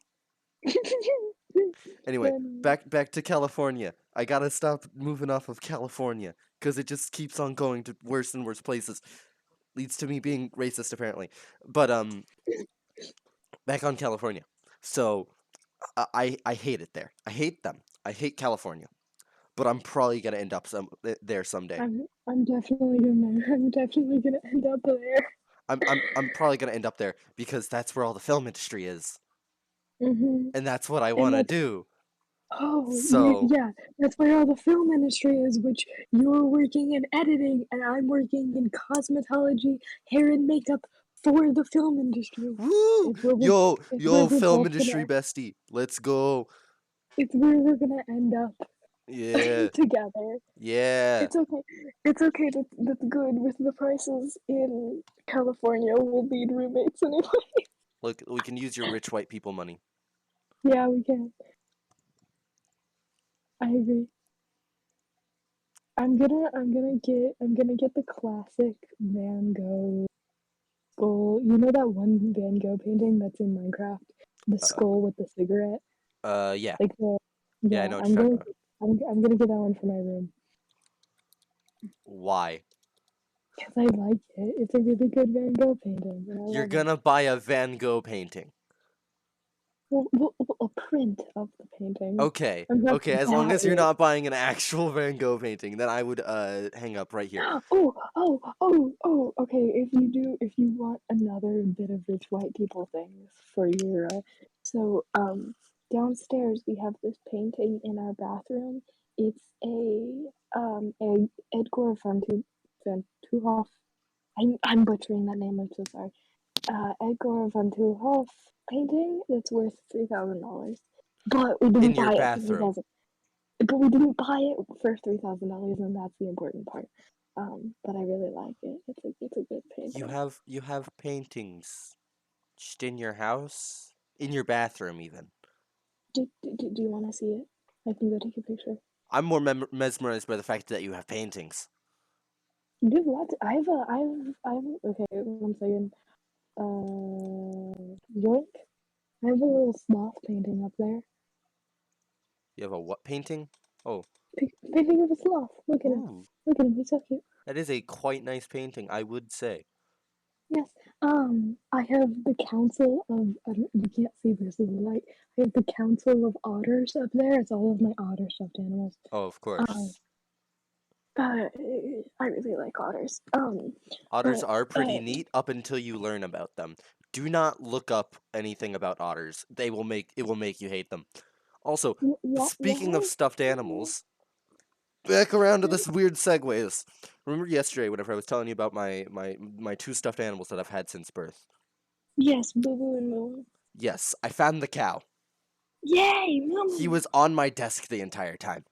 Anyway, Funny. back to California. I gotta stop moving off of California because it just keeps on going to worse and worse places. Leads to me being racist apparently. But back on California. So I hate it there. I hate them. I hate California. But I'm probably gonna end up there someday. I'm definitely gonna end up there. I'm probably gonna end up there because that's where all the film industry is, Hmm. and that's what I And want to that's do. So yeah, that's where all the film industry is, which you're working in editing and I'm working in cosmetology, hair and makeup for the film industry. woo, It's where we're it's where yo, we're film both industry gonna bestie, let's go. it's where we're gonna end up Yeah, together. yeah. It's okay. It's okay, that's good with the prices in California. We'll need roommates anyway. Look, we can use your rich white people money. Yeah, we can. I agree. I'm gonna get the classic Van Gogh skull. You know that one Van Gogh painting that's in Minecraft? The Uh, skull with the cigarette? yeah, Like the yeah. I yeah, know what you're talking about. I'm gonna get that one for my room. Why? Because I like it. It's a really good Van Gogh painting and I You're love it. gonna buy a Van Gogh painting. A print of the painting. Okay, I'm not okay. As long that as you're rich. not buying an actual Van Gogh painting, then I would hang up right here. Okay. If you want another bit of rich white people things for your, so downstairs we have this painting in our bathroom. It's a Edgar van Tuhoff. I'm butchering that name. I'm so sorry. Edgar van Tuhoff painting that's worth $3,000, but we In didn't your buy it for three bathroom. thousand. But we didn't buy it for $3,000, and that's the important part. But I really like it. It's a good painting. You have paintings just in your house, in your bathroom even. Do you want to see it? I can go take a picture. I'm more mesmerized by the fact that you have paintings. You have lots. I have. Okay, one second. Yoink. I have a little sloth painting up there. You have a what painting? Oh, Painting of a sloth. Look at him. ooh, Look at him. He's so cute. that is a quite nice painting, I would say. Yes. I have the council of, I don't, you can't see this in the light. I have the council of otters up there. It's all of my otter stuffed animals. Oh, of Um, course. I really like otters. Otters But, are pretty neat up until you learn about them. Do not look up anything about otters. It will make you hate them. Also, speaking of why? stuffed animals, back around to this weird segues. Remember yesterday whenever I was telling you about my two stuffed animals that I've had since birth? Yes, Boo Boo and Moo. Yes, I found the cow. Yay, He Moo! was on my desk the entire time.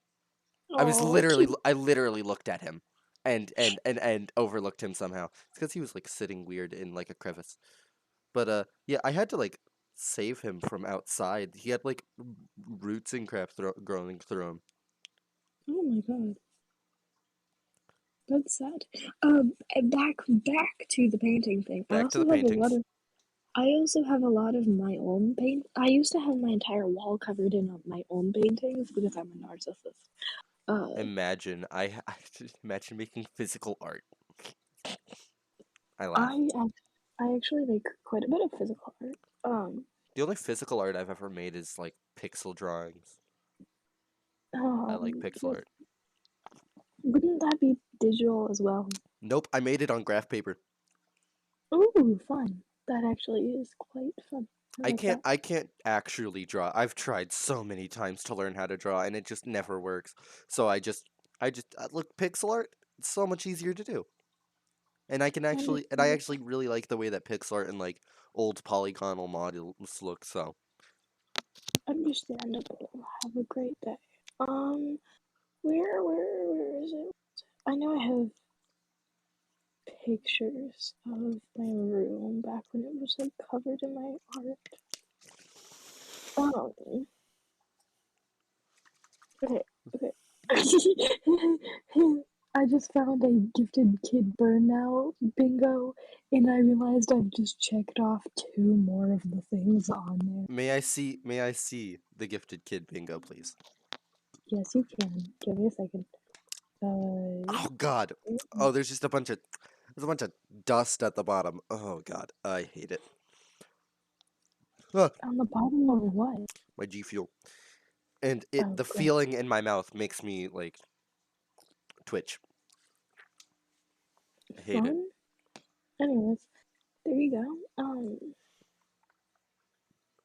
Oh, cute. I literally looked at him and overlooked him somehow. It's because he was like sitting weird in like a crevice. But yeah, I had to like save him from outside. He had like roots and crap growing through him. Oh my god, that's sad. Back to the painting thing. Back to the paintings. I also have a lot of my own paint. I used to have my entire wall covered in my own paintings because I'm a narcissist. Uh, I imagine making physical art. I laugh. I I actually like quite a bit of physical art. The only physical art I've ever made is like pixel drawings. I like pixel But art. wouldn't that be digital as well? Nope, I made it on graph paper. Ooh, fun. That actually is quite fun. I like that. I can't actually draw. I've tried so many times to learn how to draw and it just never works. So look, pixel art, it's so much easier to do. And I Understand- actually really like the way that pixel art and like old polygonal models look, so Understandable. Have a great day. Um, where is it? I know I have pictures of my room back when it was like covered in my art. Um, okay, okay. I just found a gifted kid burnout bingo, and I realized I've just checked off two more of the things on there. may I see the gifted kid bingo, please? Yes, you can. Give me a second. Oh god. Oh, there's a bunch of dust at the bottom. Oh god, I hate it. Ah, On the bottom of what? my G Fuel. And Oh, the great. feeling in my mouth makes me like twitch. I hate it. Fun? Anyways, there you go.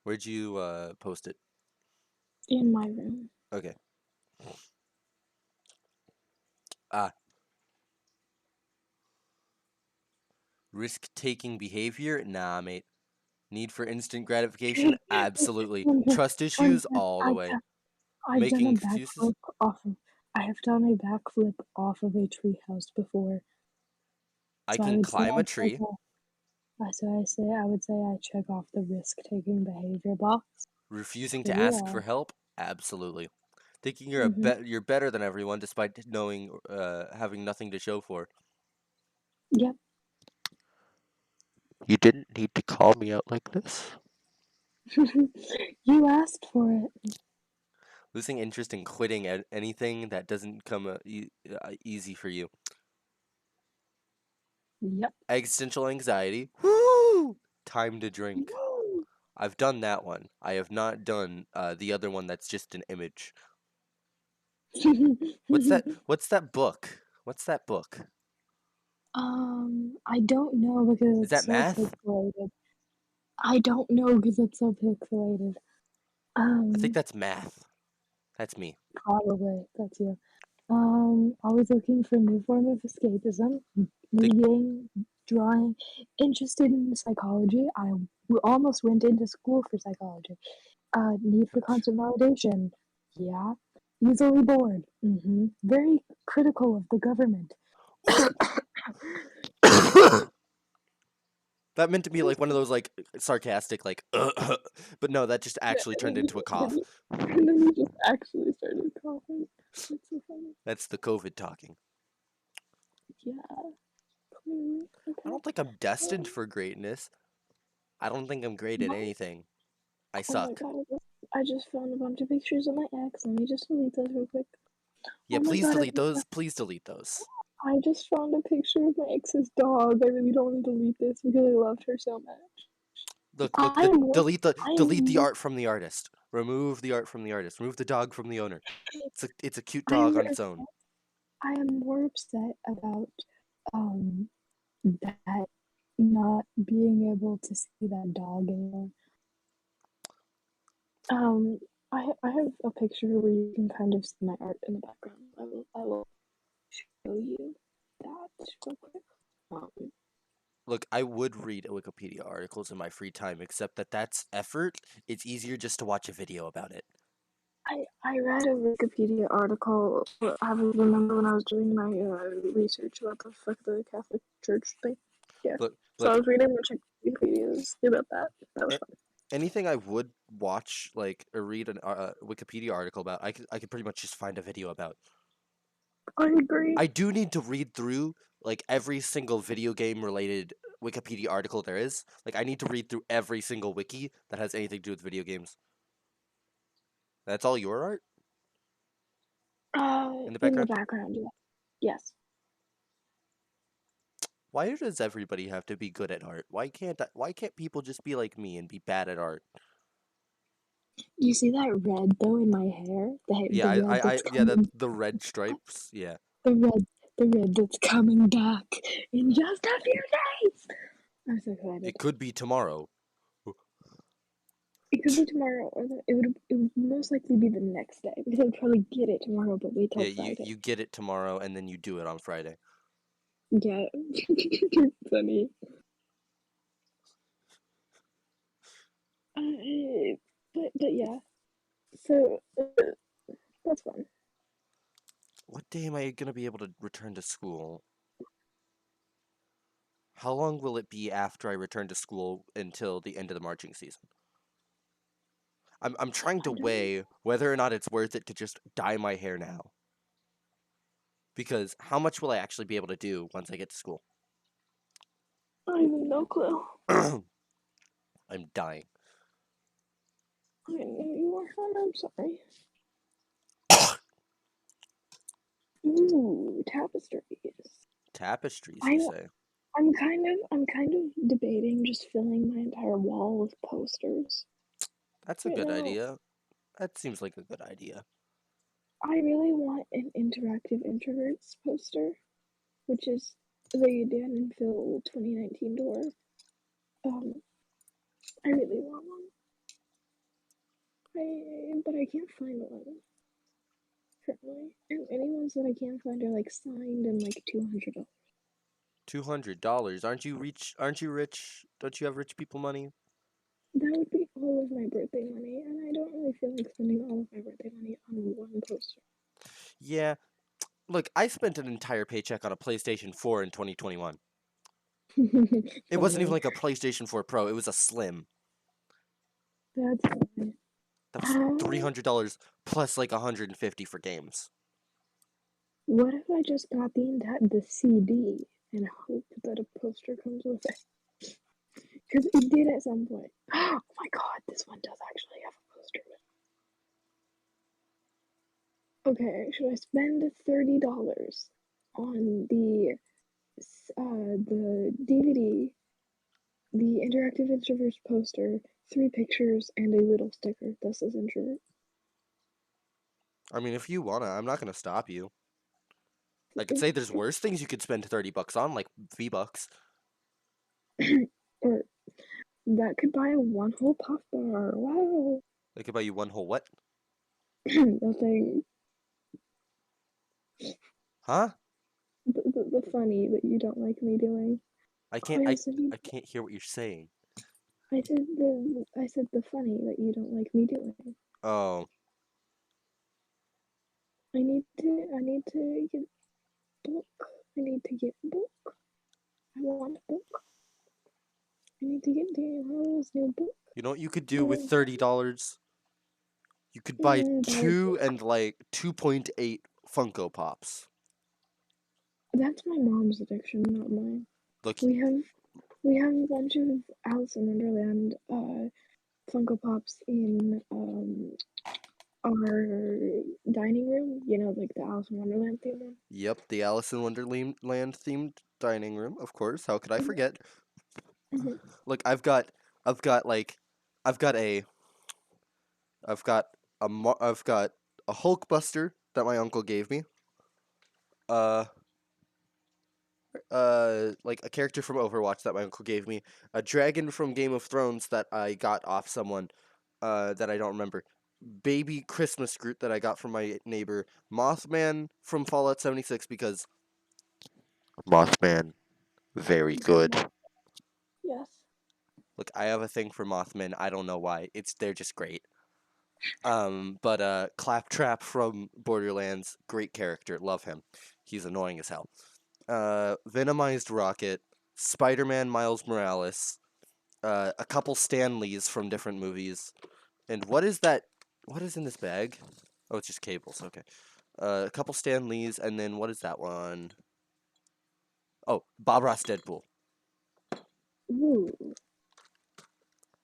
Where'd you post it? In my room. Okay. Ah, risk-taking behavior? Nah, mate. Need for instant gratification? Absolutely. Trust Fun issues fact, all the way. I've done Making a excuses? backflip off of. I have done a backflip off of a treehouse before, I so I can would say climb I a check tree. off. I would say I check off the risk-taking behavior box Refusing to pretty ask for well. help? Absolutely. Thinking Mhm. you're better than everyone despite knowing having nothing to show for. Yep. You didn't need to call me out like this. You asked for it. Losing interest in quitting at anything that doesn't come easy for you. Yep. Existential anxiety. Woo! Time to drink. Woo! I've done that one. I have not done the other one that's just an image. What's that book? What's that book? I don't know because Is it's that so math? pixelated. I don't know because it's so pixelated. I think Um, that's math. That's me. Probably that's you. Always looking for a new form of escapism, The reading, drawing, interested in psychology. Almost went into school for psychology. Need for constant validation. Yeah. Easily bored. Very critical of the government. that meant to be like one of those like sarcastic like but no, that just Yeah, actually turned into a cough. and then you just actually started coughing. That's so funny. That's the COVID talking. Yeah, clearly. I Okay. don't think I'm destined Um, for greatness. I don't think I'm great at my anything. I Oh my suck. god, I just found a bunch of pictures of my ex. Let me just delete those real quick. Yeah, Oh my please god, delete those. Please delete those. I just found a picture of my ex's dog. I really don't want to delete this because I loved her so much. Look, I am more. I delete the am. art from the artist. Remove the art from the artist. Remove the dog from the owner. It's a cute I'm dog more on its own. upset. I am more upset about um that not being able to see that dog anymore. Um, I have a picture where you can kind of see my art in the background. I will show you that real quick. Um, Look, I would read Wikipedia articles in my free time, except that that's effort. It's easier just to watch a video about it. I read a Wikipedia article. I remember when I was doing my research about the fuck the Catholic Church thing. Yeah, so I Look, was reading a bunch of Wikipedias about that. That was a- fun. anything I would watch, like, or read a Wikipedia article about, I could pretty much just find a video about. I agree. I do need to read through like every single video game related Wikipedia article there is. Like I need to read through every single wiki that has anything to do with video games. That's all your art in the In the background? background, yeah. Yes. Why does everybody have to be good at art? Why can't people just be like me and be bad at art? Do you see that red though in my hair? The Yeah, red that's yeah, that coming the red back. stripes. Yeah. The red, the red that's coming back in just a few days. I'm so excited. It could be tomorrow. It could be tomorrow, or it would most likely be the next day because I'd probably get it tomorrow, but wait till Yeah, Friday. you get it tomorrow and then you do it on Friday. Yeah, funny. But yeah, so that's fun. What day am I gonna be able to return to school? How long will it be after I return to school until the end of the marching season? I'm trying to I don't. weigh whether or not it's worth it to just dye my hair now. Because how much will I actually be able to do once I get to school? I have no clue. I'm dying. I know you are, hon. I'm sorry. Ooh, tapestries. Tapestries, I you say? I'm kind of debating just filling my entire wall with posters. That's a You good know, idea. That seems like a good idea. I really want an interactive introverts poster, which is the Dan and Phil 2019 tour. Um, I really want one. But I can't find one currently, and any ones that I can find are like signed and like $200. $200. Aren't you rich? Don't you have rich people money? That would be all of my birthday money, and I don't really feel like spending all of my birthday money on one poster. Yeah. Look, I spent an entire paycheck on a PlayStation 4 in 2021. It wasn't even Funny. like a PlayStation 4 Pro, it was a Slim. That's funny. That was Um, $300 plus like 150 for games. what if I just got the CD and hope that a poster comes with it? Because it did at some point. Oh my god, this one does actually have a poster with it. Okay, should I spend $30 on the DVD, the interactive introverts poster, 3 pictures, and a little sticker that says introvert? I mean, if you wanna, I'm not gonna stop you. I could say there's worse things you could spend $30 on, like V-Bucks. Or that could buy one whole puff bar. Wow. They could buy you one whole what? Nothing. Huh? The funny that you don't like me doing. I Oh, can't I I said you. I can't hear what you're saying. I said the funny that you don't like me doing. Oh, I need to get book. I need to get book. I want a book. I need to get Daniel Harlow's new book. you know what you could I do with want that. $30? You could buy Buy a two book. and like 2.8 Funko Pops. That's my mom's addiction, not mine. Look, We have a bunch of Alice in Wonderland Funko Pops in our dining room, you know, like the Alice in Wonderland theme room. Yep, the Alice in Wonderland themed dining room, of course. How could I forget? Mhm. Look, I've got like, I've got a, I've got a Hulkbuster that my uncle gave me. Uh, like a character from Overwatch that my uncle gave me. A dragon from Game of Thrones that I got off someone, that I don't remember. Baby Christmas Groot that I got from my neighbor. Mothman from Fallout 76 because Mothman, very good. Yes. Look, I have a thing for Mothman. I don't know why. They're just great. But Claptrap from Borderlands, great character. Love him. He's annoying as hell. Venomized Rocket, Spider-Man Miles Morales, a couple Stanleys from different movies. And what is that? What is in this bag? Oh, it's just cables. Okay. A couple Stanleys, and then what is that one? Oh, Bob Ross Deadpool. Ooh.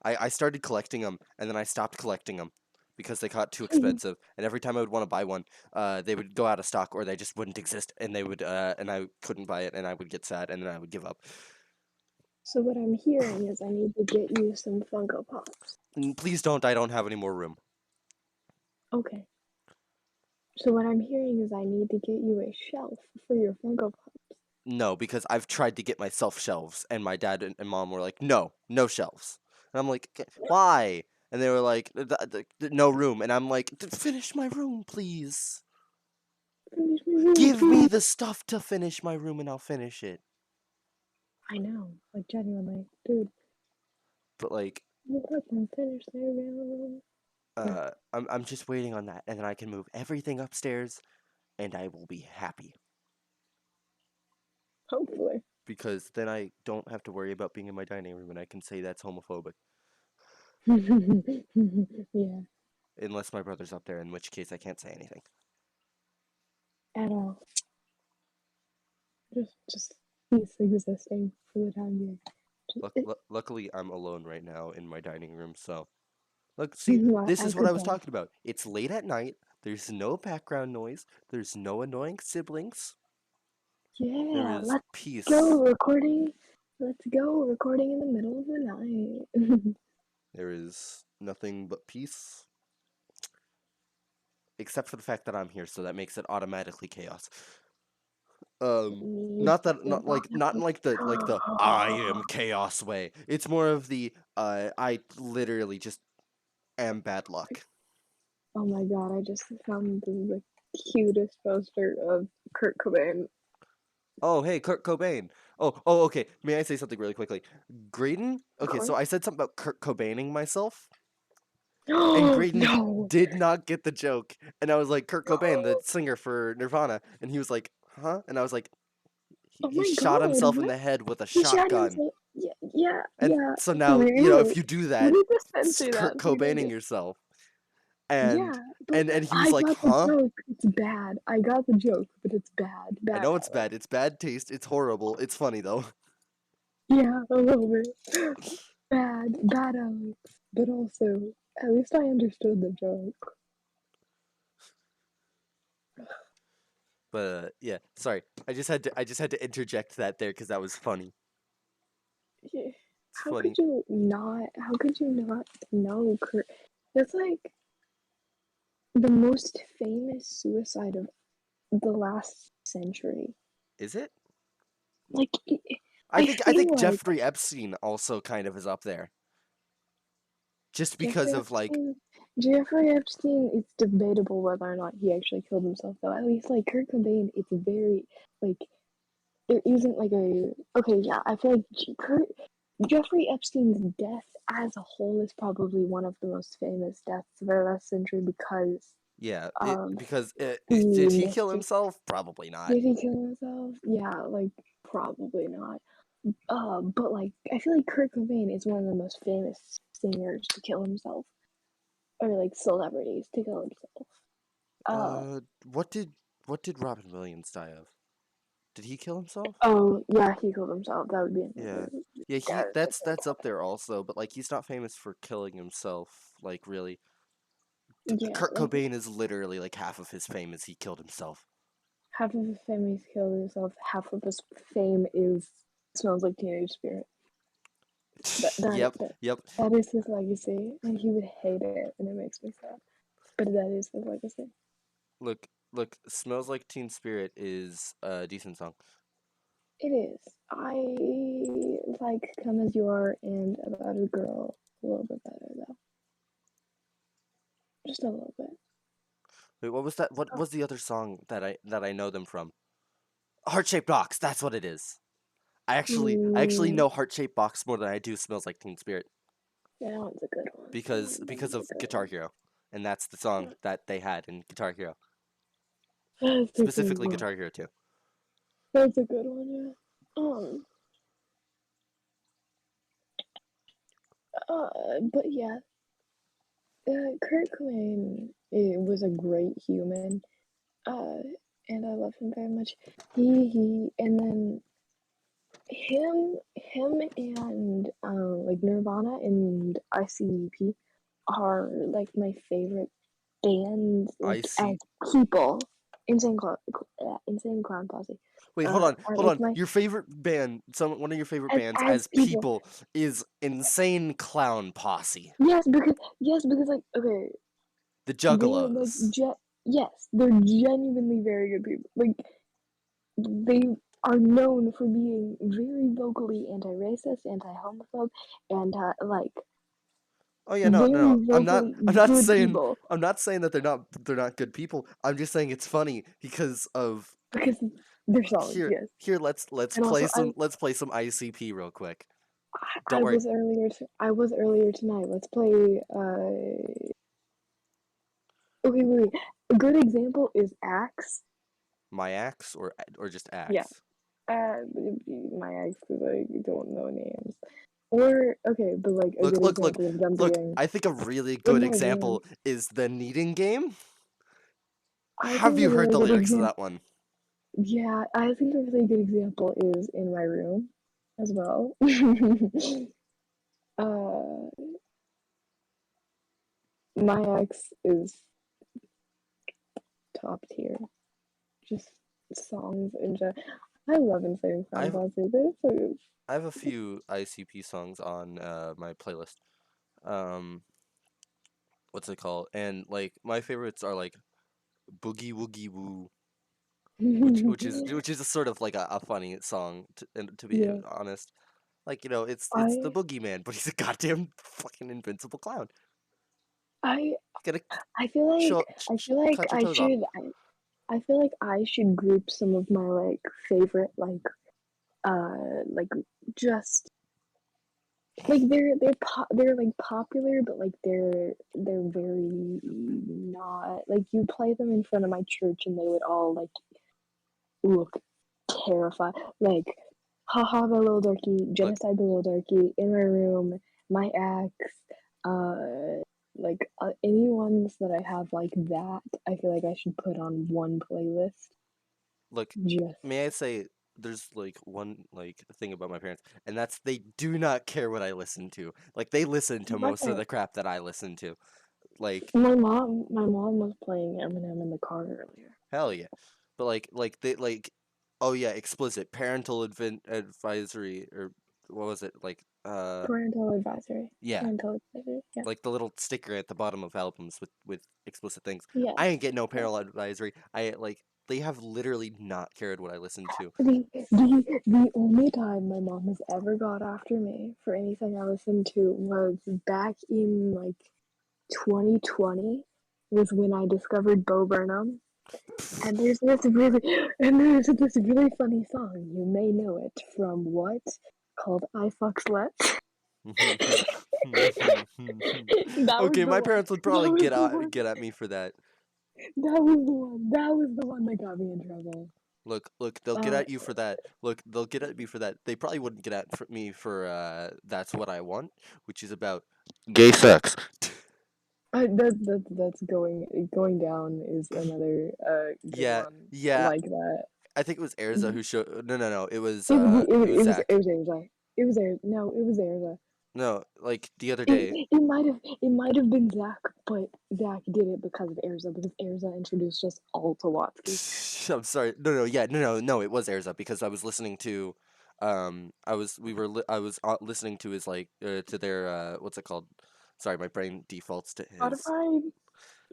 I started collecting them, and then I stopped collecting them because they got too expensive. And every time I would want to buy one, they would go out of stock, or they just wouldn't exist, and and I couldn't buy it, and I would get sad, and then I would give up. So what I'm hearing is I need to get you some Funko Pops. Please don't. I don't have any more room. Okay. So what I'm hearing is I need to get you a shelf for your Funko Pops. No, because I've tried to get myself shelves, and my dad and mom were like, "No, no shelves." And I'm like, "Why?" And they were like, "No room." And I'm like, "Finish my room, please. Finish my room, Give me please. the stuff to finish my room, and I'll finish it." I know, like genuinely, dude. But like, Let them finish their room. I'm just waiting on that, and then I can move everything upstairs, and I will be happy Hopefully. because then I don't have to worry about being in my dining room, and I can say that's homophobic, Yeah, unless my brother's up there, in which case I can't say anything. at all. Just he's existing for the time being. Luckily, I'm alone right now in my dining room, so look, see, Well, this I is what I could was tell. talking about. It's late at night. There's no background noise. There's no annoying siblings. There Yeah, is let's peace. go recording. Let's go recording in the middle of the night. There is nothing but peace, except for the fact that I'm here, so that makes it automatically chaos. It needs Not to that, be not in automatic. like the I am chaos way. It's more of the I literally just am bad luck. Oh my god, I just found the cutest poster of Kurt Cobain. Oh, hey, Kurt Cobain. Oh, okay. May I say something really quickly? Graydon? Of Okay, so course. I said something about Kurt Cobaining myself, and Oh Graydon no! did not get the joke. And I was like, Kurt Cobain, the No! singer for Nirvana. And he was like, huh? And I was like, Oh he my shot god, himself in what? the head with a He shot shotgun. himself. Yeah, yeah, And yeah. so now, Ew. if you do We that, need to it's censor Kurt that so we don't Cobaining get. yourself. And Yeah, but and he was I like, got the huh? joke. It's bad. I got the joke, but it's bad. I Bad know it's Alex. bad. It's bad taste. It's horrible. It's funny though. Yeah, a little bit. Bad Alex. But also, at least I understood the joke. But yeah, sorry. I just had to interject that there because that was funny. Yeah. It's How could funny. you not? How could you not know Kurt? That's like the most famous suicide of the last century. Is it? Like, I I think feel like Jeffrey Epstein also kind of is up there. Just because Jeffrey of like, Epstein. Jeffrey Epstein. It's debatable whether or not he actually killed himself, though. At least, like Kurt Cobain, it's very like there isn't like a okay. Yeah, I feel like Jeffrey Epstein's death as a whole is probably one of the most famous deaths of our last century because yeah, um did he he missed kill it. himself? Probably not. Did he kill himself? Yeah, like probably not. But like I feel like Kurt Cobain is one of the most famous singers to kill himself, or like celebrities to kill himself. Uh What did Robin Williams die of? Did he kill himself? oh yeah, he killed himself. That would be Yeah. another Yeah, devastating that's up there also, but like he's not famous for killing himself, like really. Yeah, Kurt like Cobain is literally like half of his fame is he killed himself. half of his fame is killed himself, half of his fame is smells like Teenage Spirit. That that Yep, that, yep. that is his legacy, and he would hate it, and it makes me sad. But that is his legacy. Look. Smells Like Teen Spirit is a decent song. It is. I like Come As You Are and About a Girl a little bit better though. Just a little bit. Wait, what was that? What was the other song that I know them from? Heart Shaped Box. That's what it is. I actually Ooh, know Heart Shaped Box more than I do Smells Like Teen Spirit yeah, that one's a good one. That because one's of a good Guitar one. Hero, and that's the song that they had in Guitar Hero, That's a good specifically one. Guitar Hero 2. That's a good one, yeah. Um, but yeah, Kurt Cobain was a great human. Uh, and I love him very much. And then him and like Nirvana and ICP are like my favorite bands, I like as see. people. Insane Clown Posse. Wait, Are hold like on. my Your favorite band, one of your favorite bands as as people. people is Insane Clown Posse, Yes, because like okay, the they're like Juggalos. yes, they're genuinely very good people. Like they are known for being very vocally anti-racist, anti-homophobe, and like Oh yeah, no. very vocally good people I'm not saying that they're not good people. I'm just saying it's funny because of because their songs, here yes. here let's And play also, some ICP real quick. I Don't worry. was I was earlier tonight. Let's play. Okay, wait. A good example is Axe. My axe or just Yeah, axe. my ex because I don't know names. Or okay, but like a good example of them Look. being I think a really in good my room. example is the Kneading Game. I Have think a you heard really the good lyrics of example. that one? Yeah, I think a really good example is in my room as well. uh, my ex is top tier. Just songs in general. I love Insane Clown I've Posse. They're so good. I have a few ICP songs on my playlist. Um, what's it called? And like my favorites are like Boogie Woogie Woo, which is a sort of like a funny song and to be Yeah, honest. Like, it's the I boogeyman, but he's a goddamn fucking invincible clown. I Gotta I feel like I feel like cut your I toes off. should I feel like I should group some of my like favorite like just like they're like popular but like they're very not like you play them in front of my church and they would all like look terrified like haha the little darky Look, genocide the little darky in my room my ex any ones that I have like that I feel like I should put on one playlist look, just may I say there's like one like thing about my parents, and that's they do not care what I listen to. Like they listen to my most of the parents. crap that I listen to. Like My mom was playing Eminem in the car earlier. hell yeah. But they oh yeah, explicit parental advisory or what was it? Parental advisory. Yeah, Parental advisory. Yeah. like the little sticker at the bottom of albums with explicit things. Yes. I ain't get no Yes. parental advisory. I like they have literally not cared what I listen to. The only time my mom has ever got after me for anything I listened to was back in like 2020 was when I discovered Bo Burnham. And there's this really funny song. You may know it from what? Called I Fuck Sluts. That was Okay, the my one. parents would That probably was the one. get at me for that. That was the one. That was the one that got me in trouble. Look, they'll get Uh, at you for that. Look, they'll get at me for that. They probably wouldn't get at me for that's what I want, which is about gay sex. that's going down is another good Yeah, one yeah. like that. I think it was Erza who showed. No, no, no. It was It was Zach. Erza. It was Erza. No, it was Erza. No, like the other day. It might have been Zach, but Zach did it because of Erza, because Erza introduced us all to Watsky. I'm sorry. No, yeah, no. It was Erza because I was listening to, I was listening to his like to their what's it called? Sorry, my brain defaults to his. Spotify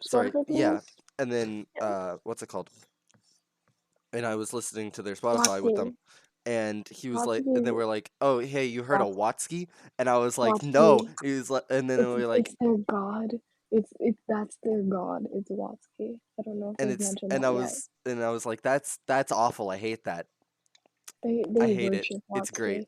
Sorry, Spotify yeah, playlist? and then Yeah. what's it called? And I was listening to their Spotify with them, Watsky. and he was like, and they Watsky. were like, "Oh, hey, you heard of Wats Watsky?" And I was like, "No." Watsky. He was like, and then we were It's like, their god. It's that's their god. It's Watsky. I don't know if and we've it's, mentioned that yet. and I was like, that's awful. I hate that. They I hate it. worship It's great, Watsky.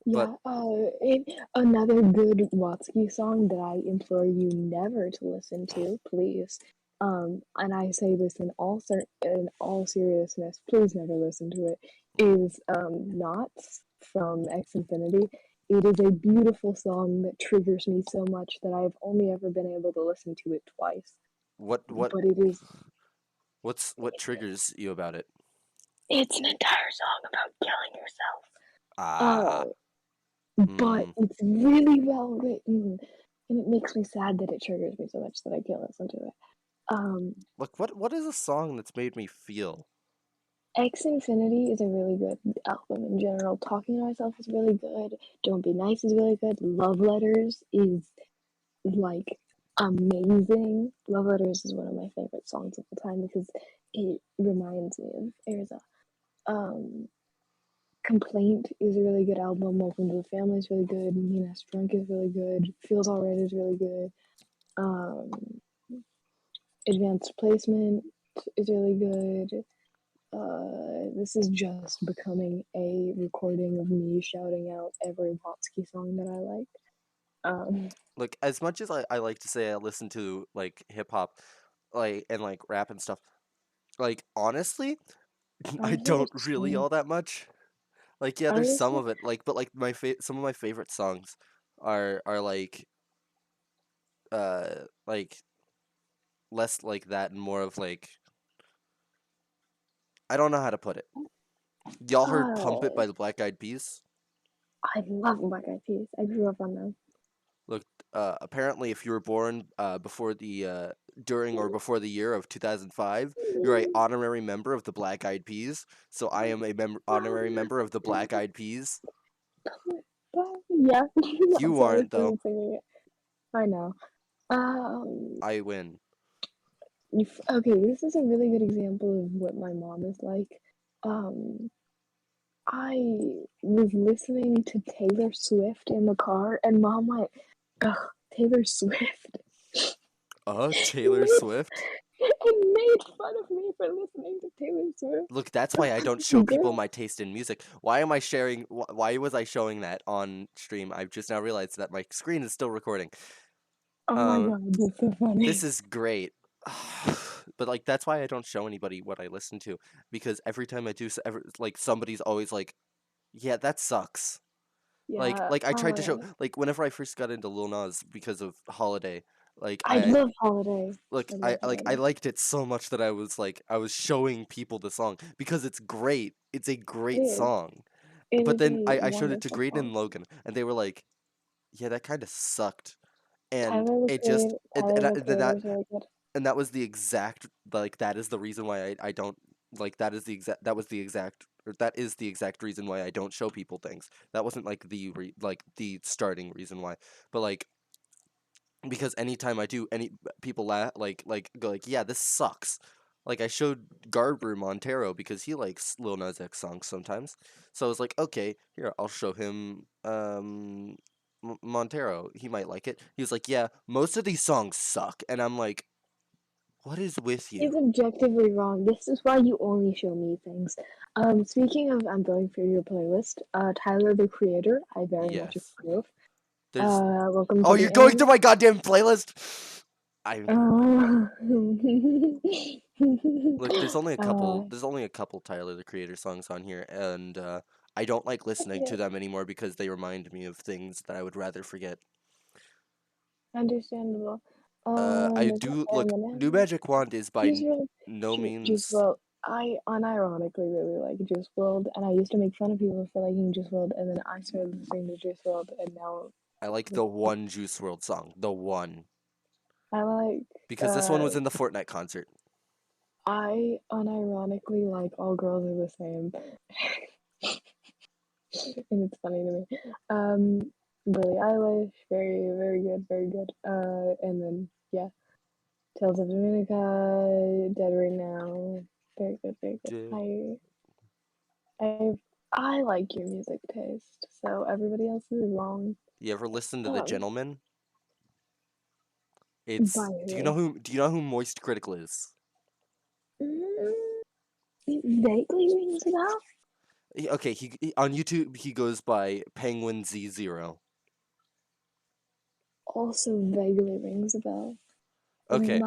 but Yeah, another good Watsky song that I implore you never to listen to, please. And I say this in all seriousness, please never listen to it. Is Knots from X Infinity. It is a beautiful song that triggers me so much that I've only ever been able to listen to it twice. what But it is what triggers you about it? it's an entire song about killing yourself. Ah, Uh, but mm. it's really well written, and it makes me sad that it triggers me so much that I can't listen to it. Um, Look, what is a song that's made me feel? X Infinity is a really good album in general. Talking to Myself is really good. Don't Be Nice is really good. Love Letters is like amazing. Love Letters is one of my favorite songs of the time because it reminds me of Erza. Um, Complaint is a really good album. Welcome to the Family is really good. Mean Ass Drunk is really good. Feels Alright is really good. Um, Advanced Placement is really good. This is just becoming a recording of me shouting out every Watsky song that I like. Like as much as I like to say I listen to like hip hop, like and like rap and stuff. Like honestly, I don't really all that much. Like yeah, I there's some listen, of it. Like but like some of my favorite songs are like less like that and more of like I don't know how to put it. Y'all heard "Pump It" uh, by the Black Eyed Peas? I love Black Eyed Peas. I grew up on them. Look, apparently, if you were born before the during or before the year of 2005, you're a honorary member of the Black Eyed Peas. So I am a honorary member of the Black Eyed Peas. Yeah, I'm You sorry aren't for though. singing it. I know. Um, I win. okay, this is a really good example of what my mom is like. Um, I was listening to Taylor Swift in the car, and mom went, ugh, Taylor Swift. and, Taylor made, Swift. and made fun of me for listening to Taylor Swift. Look, that's why I don't show people Girl, my taste in music. Why am I sharing? Why was I showing that on stream? I've just now realized that my screen is still recording. oh my Um, god, that's so this funny. is great. But like that's why I don't show anybody what I listen to because every time I do, like somebody's always like, "Yeah, that sucks." Yeah, Like I tried to show like whenever I first got into Lil Nas because of Holiday, like I love Holiday. I love I Holiday. liked it so much that I was showing people the song because it's great. It's a It great is. song. It But is then a I showed it to wonderful Graydon song. and Logan, and they were like, "Yeah, that kind of sucked." And Tyler the it just Creator, Tyler the Creator is really good. and that was the exact like that is the reason why I don't like that is the exact that was the exact or that is the exact reason why I don't show people things. That wasn't like like the starting reason why, but like because anytime I do, any people like go like, yeah, this sucks. Like I showed Garber Montero because he likes Lil Nas X songs sometimes, so I was like, okay, here I'll show him Montero. He might like it. He was like, yeah, most of these songs suck, and I'm like, what is with It's you? objectively wrong. This is why you only show me things. Speaking of, I'm going through your playlist. Tyler the Creator, I very much Yes. approve. There's Welcome Oh, to you're the going through Internet. my goddamn playlist. I Uh, Look, uh, there's only a couple Tyler the Creator songs on here and I don't like listening yeah, to them anymore because they remind me of things that I would rather forget. understandable. I There's do look, New Eminem. Magic Wand is by Juice WRLD, no Juice means WRLD. I unironically really like Juice WRLD, and I used to make fun of people for liking Juice WRLD, and then I started listening to Juice WRLD, and now I like the one Juice World song, the one, I like because this one was in the Fortnite concert. I unironically like All Girls Are the Same. And it's funny to me. Billie Eilish, very, very good, very good. And then yeah, Tales of Dominica, Dead Right Now, very good, very good. Yeah. I like your music taste, so everybody else is wrong. You ever listen to The Um, Gentleman? by Do you who? know who Moist Critical is? Mm, it vaguely rings a bell. Okay, on YouTube he goes by Penguin Z0. Also vaguely rings a bell. Okay,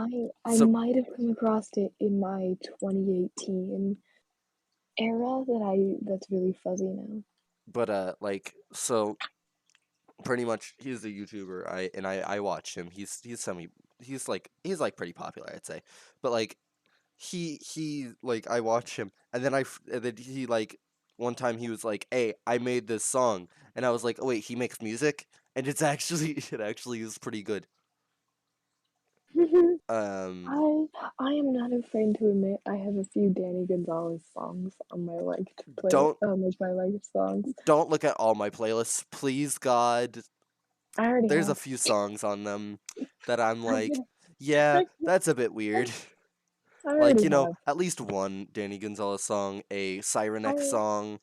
I so might have come across it in my 2018 era that's really fuzzy now. but like so pretty much he's a YouTuber. I watch him. He's like pretty popular, I'd say. But like he like I watch him and then he like one time he was like, "Hey, I made this song." And I was like, "Oh wait, he makes music?" And it's actually it actually is pretty good. Um I I am not afraid to admit I have a few Danny Gonzalez songs on my liked play don't like my liked songs. don't look at all my playlists, please God. I already There's a have. few songs on them that I'm I like, can, yeah, I, can, that's a bit weird. I Like, already have. at least one Danny Gonzalez song, a Siren X I song,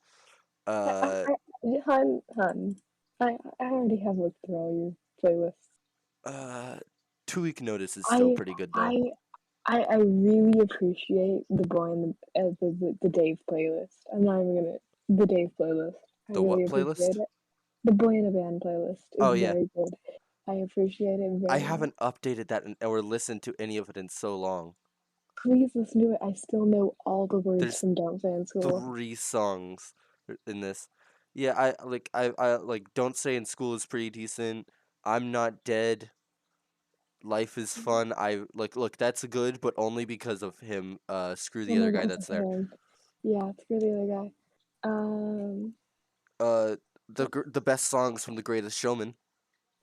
I, uh, hun. I already have looked through all your playlists. uh, 2 Week Notice is still I pretty good though. I I really appreciate the boy in the Dave playlist. I'm not even gonna the Dave playlist. I The really what playlist? appreciate it. The boy in a band playlist is Oh yeah, very good. I appreciate it I very much. haven't updated that or listened to any of it in so long. Please listen to it. I still know all the words There's from Don't Say in School. 3 songs in this. Yeah, I like Don't Say in School is pretty decent. I'm Not Dead. Life is Fun. I like look, that's good, but only because of him. Screw the Only other guy because that's of there. him. Yeah, screw the other guy. Um, Uh, the best songs from The Greatest Showman.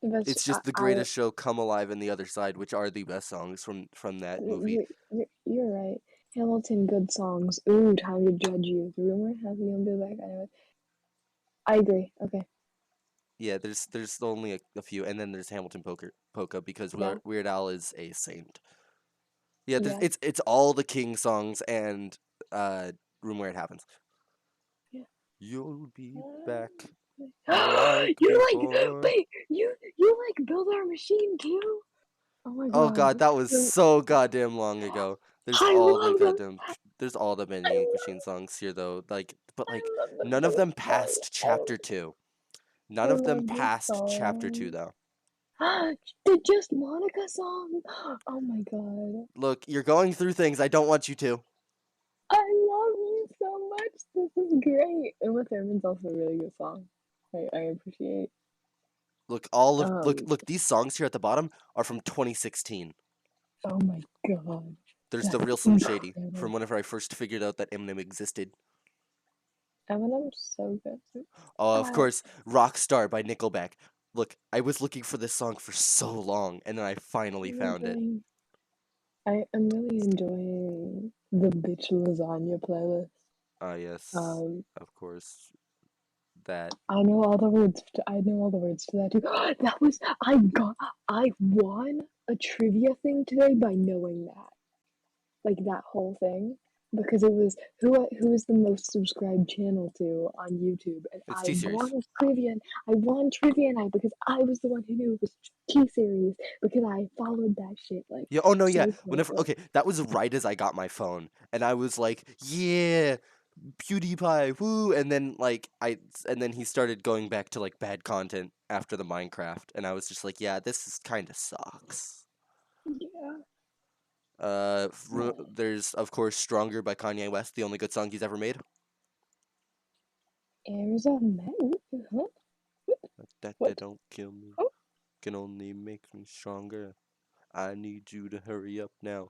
but It's just The Greatest Show, Come Alive, and The Other Side, which are the best songs from that movie. you're right. Hamilton, good songs. Ooh, Time to Judge You. The rumor has you be like, anyway. I agree. Okay. Yeah, there's only a few, and then there's Hamilton Polka because Yeah. Weird Al is a saint. Yeah, Yeah. it's all the King songs and Room Where It Happens. Yeah. You'll be back like You like before. wait, you like Build Our Machine too? Oh my Oh God, god. that was The- so goddamn long ago. I love them. There's all the I Vending love, Machine songs here though. But like I love them none of both them so passed chapter much. 2. I None of them love this passed chapter 2 song. though. The Just Monica song. Oh my god. Look, you're going through things I don't want you to. I love you so much. This is great. Uma Thurman's also a really good song. I appreciate. Um. Look, these songs here at the bottom are from 2016. Oh my god. There's the That's real Slim Shady incredible. from whenever I first figured out that Eminem existed. Eminem's so good. Oh, of I course, Rockstar by Nickelback. Look, I was looking for this song for so long, and then I finally I'm found it. enjoying. I am really enjoying the bitch lasagna playlist. Ah, yes, Um, of course, that. I know all the words. I know all the words to that too. That was I won a trivia thing today by knowing that. Like that whole thing because it was who is the most subscribed channel to on YouTube, and It's T-Series. I won trivia night because I was the one who knew it was T series because I followed that shit like Yeah. Oh no. Yeah. so Whenever. closely. Okay, that was right as I got my phone, and I was like, "Yeah, PewDiePie, woo!" And then he started going back to like bad content after the Minecraft, and I was just like, "Yeah, this is kind of sucks." Yeah, There's of course "Stronger" by Kanye West, the only good song he's ever made. Arizona. Huh? That What? don't kill me, Oh, can only make me stronger. I need you to hurry up now.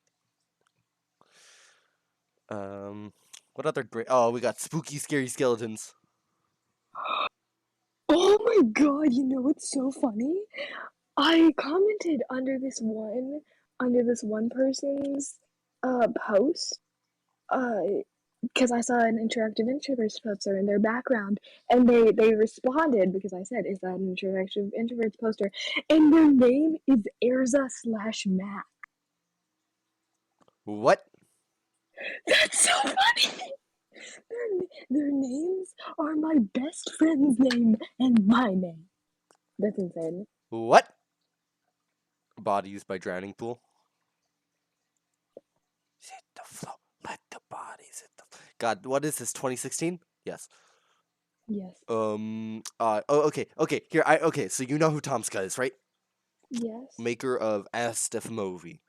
Um, what other great? Oh, we got Spooky Scary Skeletons. oh my god, you know what's so funny? I commented under this one person's post because I saw an interactive introverts poster in their background, and they responded because I said, "Is that an interactive introverts poster?" And their name is Erza/Mac. What? That's so funny. Their names are my best friend's name and my name. That's insane. What? Bodies by Drowning Pool. Hit the flow. Let the bodies hit the. God, what is this? 2016? Yes. Yes. Oh, okay. Okay. Here. Okay. So you know who Tom Scott is, right? Yes. Maker of ASDF movie.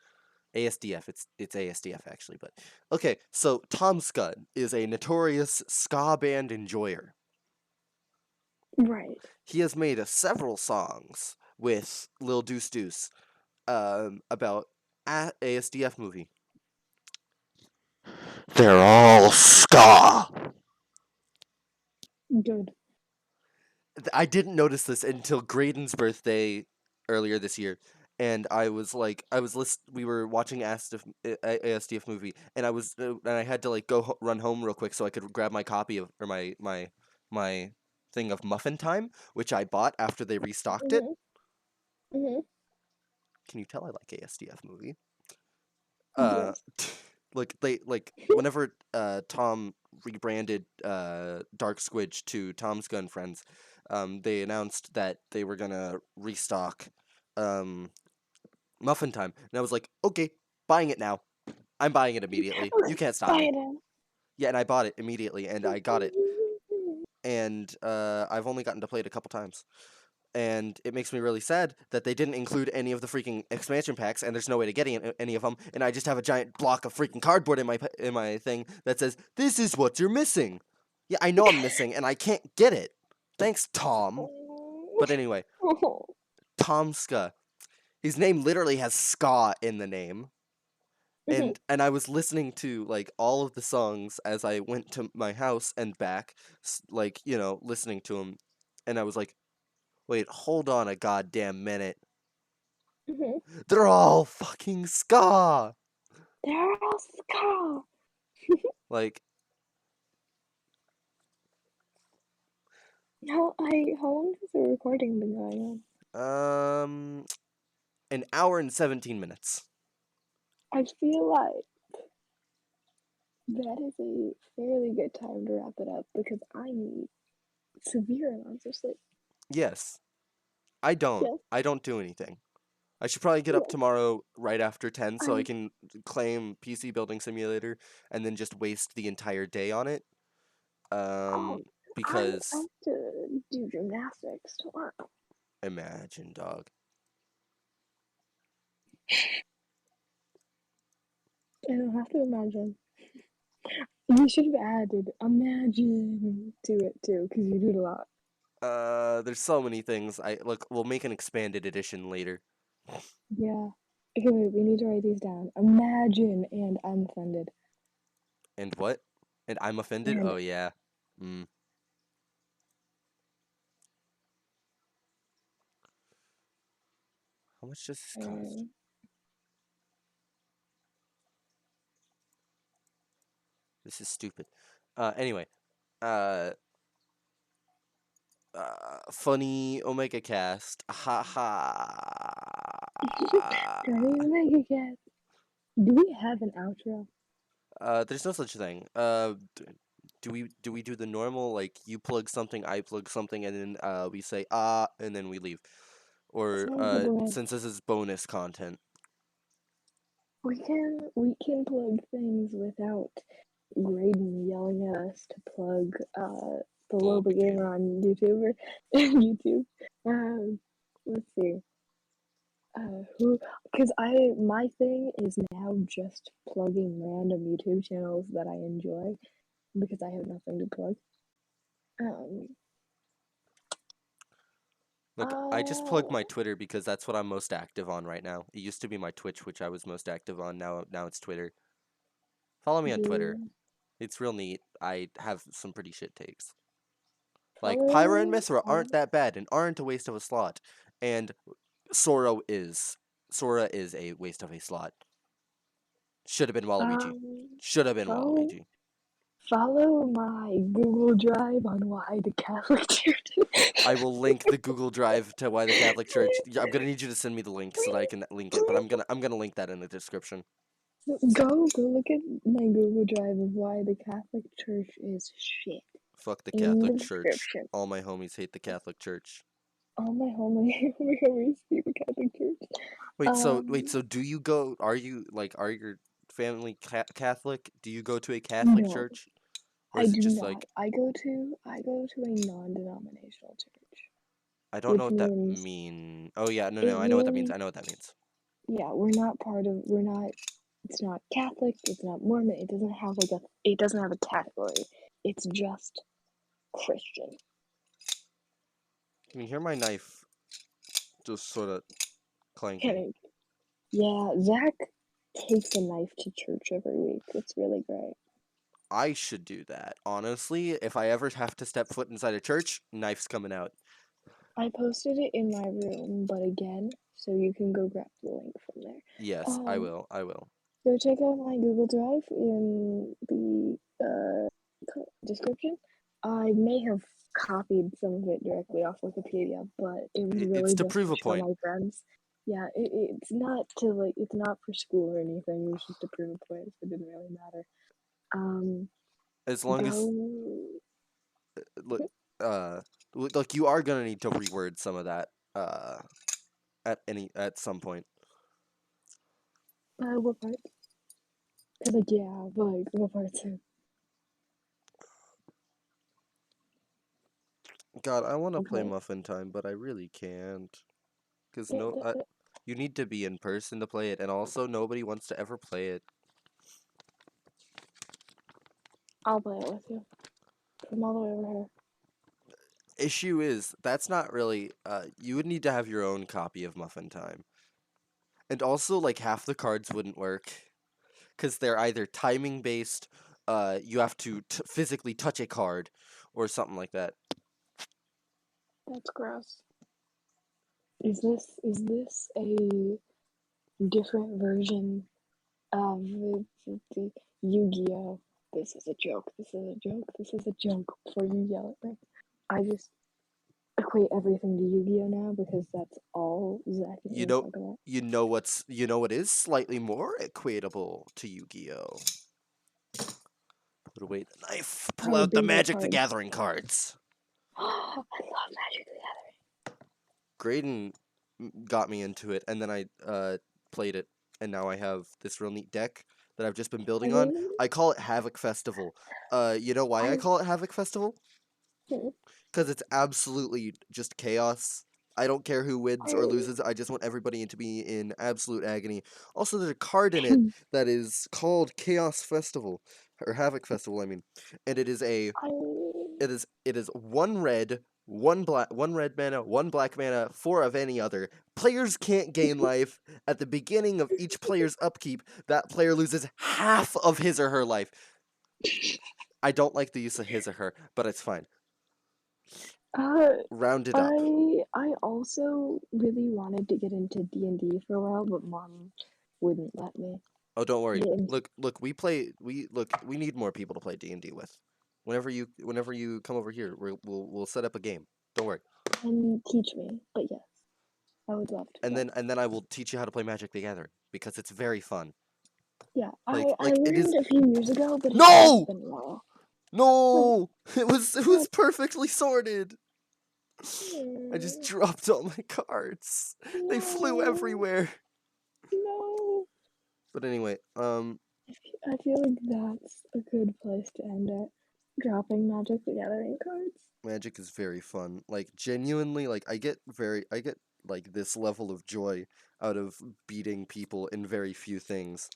ASDF. It's ASDF actually, but okay. So Tom Scott is a notorious ska band enjoyer. Right. He has made several songs with Lil Deuce Deuce, about ASDF movie. They're all ska. Good. I didn't notice this until Graydon's birthday earlier this year, and I was like, we were watching ASDF movie, and and I had to like run home real quick so I could grab my copy of or my thing of Muffin Time, which I bought after they restocked it. Mhm. Mhm. Can you tell I like ASDF movie? Yes. Like they whenever Tom rebranded Dark Squidge to Tom's Gun Friends, they announced that they were gonna restock um Muffin Time, and I was like, okay, buying it now. I'm buying it immediately. You can't stop me. Spider. Yeah, and I bought it immediately, and I got it, and I've only gotten to play it a couple times. And it makes me really sad that they didn't include any of the freaking expansion packs, and there's no way to get any of them. And I just have a giant block of freaking cardboard in my thing that says, "This is what you're missing." Yeah, I know I'm missing, and I can't get it. Thanks, Tom. But anyway, Tom Ska. His name literally has ska in the name, Mhm. and I was listening to like all of the songs as I went to my house and back, like listening to them, and I was like, "Wait, hold on a goddamn minute." Mhm. They're all fucking ska. They're all ska. Like, How long has the recording been going on? um, an hour and 17 minutes. I feel like that is a fairly good time to wrap it up because I need severe amounts of sleep. Yes, I don't. Yes. I don't do anything. I should probably get up Yes. tomorrow right after 10 so I I can claim PC Building Simulator and then just waste the entire day on it. um Um, I because have to do gymnastics tomorrow. imagine, dog. I don't have to imagine. You should have added imagine to it too, because you do it a lot. There's so many things. We'll make an expanded edition later. Yeah. Okay, wait, we need to write these down. Imagine and I'm offended. And what? And I'm offended? And Oh yeah. Mm. How much does this cost? uh, This is stupid. Anyway, uh, funny Omega Cast. Ha Funny ha. Omega Cat. Do we have an outro? There's no such thing. Do we do the normal like you plug something, I plug something, and then we say and then we leave, or Sounds like we're since this is bonus content. we can plug things without Graydon yelling at us to plug the Bulb Loba Gamer Gamer. on YouTube or YouTube. Let's see. Who? Because my thing is now just plugging random YouTube channels that I enjoy because I have nothing to plug. Um. Look, I just plugged my Twitter because that's what I'm most active on right now. It used to be my Twitch, which I was most active on. Now it's Twitter. Follow me on Twitter. Do It's real neat. I have some pretty shit takes. Like Pyra and Follow, Misra aren't that bad and aren't a waste of a slot, and Sora is. Sora is a waste of a slot. Should have been Waluigi. um, Should have been follow, Waluigi. follow my Google Drive on why the Catholic Church. I will link the Google Drive to why the Catholic Church. Yeah, I'm gonna need you to send me the link so that I can link it, but I'm gonna link that in the description. Go look at my Google Drive of why the Catholic Church is shit Fuck the in the Catholic Church. description. All my homies hate the Catholic Church. All my homies see the Catholic Church. Wait, so do you go? Are your family Catholic? Do you go to a Catholic No, church, or I is it do just not. like I go to a non-denominational church, I don't know which what that means mean? Oh yeah, it no, I know what that means. means I know what that means. yeah, we're not. It's not Catholic. It's not Mormon. It doesn't have a category. It's just Christian. Can you hear my knife just sort of clanking? Kidding. Yeah, Zach takes a knife to church every week. It's really great. I should do that. Honestly, if I ever have to step foot inside a church, knife's coming out. I posted it in my room, but again, so you can go grab the link from there. Yes, I Um, will. I will. Go check out my Google Drive in the description. I may have copied some of it directly off Wikipedia, but it was It's really to just prove to a show point. my friends. Yeah, it's not to it's not for school or anything. It was just to prove a point. So it didn't really matter. Um, As long as go. look, uh, like you are gonna need to reword some of that. At some point. What part? Cause yeah, like what part too? God, I want to play Okay. Muffin Time, but I really can't. Cause Yeah, you need to be in person to play it, and also nobody wants to ever play it. I'll play it with you. From all the way over here. Issue is that's not really. You would need to have your own copy of Muffin Time, and also like half the cards wouldn't work, cause they're either timing based. You have to physically touch a card, or something like that. That's gross. Is this a different version of the Yu-Gi-Oh? This is a joke. This is a joke. This is a joke. Before you yell at me, I just equate everything to Yu-Gi-Oh now because that's all Zach and You me know, talk about. you know what is slightly more equatable to Yu-Gi-Oh. Put away the knife. Pull Probably out the bingo Magic the cards. Gathering cards. I love Magic the Graydon got me into it, and then I played it, and now I have this real neat deck that I've just been building on. Gathering. I call it Havoc Festival. You know why I call it Havoc Festival? Because it's absolutely just chaos. I don't care who wins or loses. I just want everybody to be in absolute agony. Also, there's a card in it that is called Chaos Festival or Havoc Festival. I mean, and it is one red, one red mana, one black mana, four of any other. Players can't gain life. At the beginning of each player's upkeep, that player loses half of his or her life. I don't like the use of his or her, but it's fine. Round it up. I also really wanted to get into D&D for a while, but mom wouldn't let me. Oh, don't worry. Yeah. Look, we need more people to play D&D with. Whenever you come over here, we'll set up a game. Don't worry. And teach me, but yes, I would love to. And then I will teach you how to play Magic the Gathering because it's very fun. Yeah, Like I it is. learned a few years ago, but No! it's been a while. No! It was perfectly sorted. I just Mm, dropped all my cards. They flew no, everywhere. no. But anyway, I feel like that's a good place to end it. Dropping Magic the Gathering cards. Magic is very fun. Like genuinely, like I get like this level of joy out of beating people in very few things.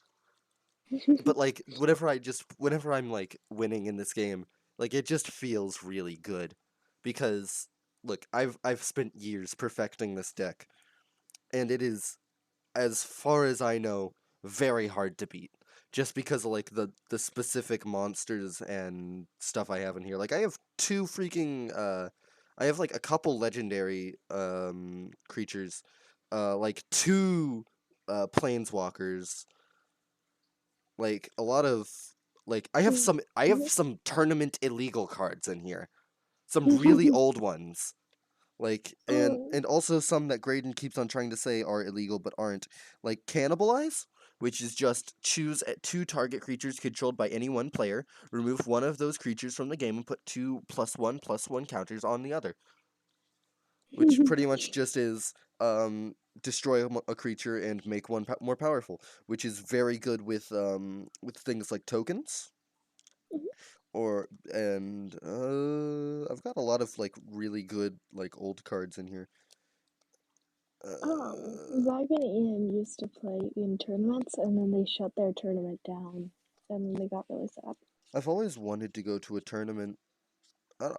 But like whenever I'm like winning in this game, like it just feels really good because look, I've spent years perfecting this deck and it is, as far as I know, very hard to beat just because of like the specific monsters and stuff I have in here. Like I have two freaking I have like a couple legendary creatures, like two planeswalkers, like a lot of like I have some tournament illegal cards in here. Some really old ones. Like and also some that Graydon keeps on trying to say are illegal but aren't. Like Cannibalize, which is just choose two target creatures controlled by any one player, remove one of those creatures from the game and put two +1/+1 counters on the other. Which pretty much just is destroy a creature and make one more powerful, which is very good with things like tokens. Or and I've got a lot of like really good like old cards in here. Zach and Ian used to play in tournaments, and then they shut their tournament down, and then they got really sad. I've always wanted to go to a tournament.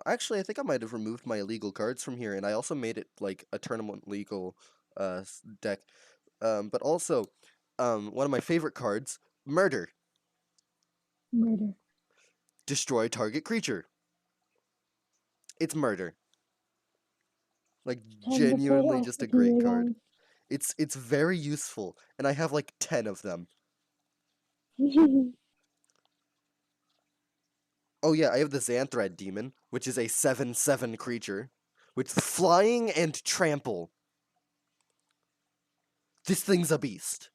Actually, I think I might have removed my illegal cards from here, and I also made it like a tournament legal deck. But also, one of my favorite cards, Murder. Murder. Destroy target creature. It's murder. Like Time to play genuinely just a Alpha great card. again. It's very useful, and I have like 10 of them. Oh yeah, I have the Xanthrad Demon, which is a 7/7 creature, with flying and trample. This thing's a beast.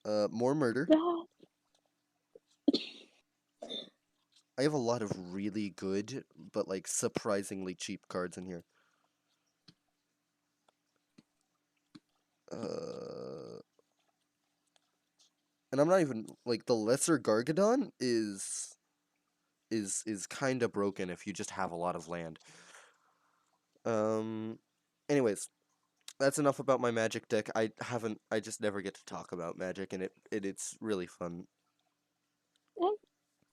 More murder. I have a lot of really good, but like surprisingly cheap cards in here. And I'm not even like the Lesser Gargadon is kind of broken if you just have a lot of land. Anyways, that's enough about my Magic deck. I just never get to talk about Magic, and it's really fun.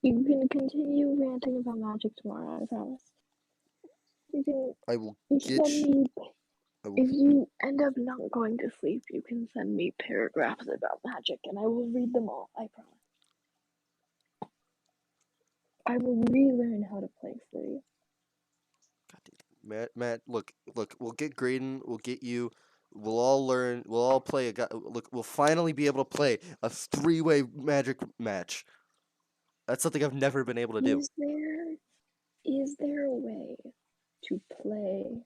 You can continue ranting about Magic tomorrow, I promise. You can. I will You get. send me. If you end up not going to sleep, you can send me paragraphs about Magic, and I will read them all. I promise. I will relearn how to play for you. Matt, look, we'll get Graydon, we'll get you, we'll all learn, we'll all play look, we'll finally be able to play a 3-way Magic match. That's something I've never been able to do. Is there a way to play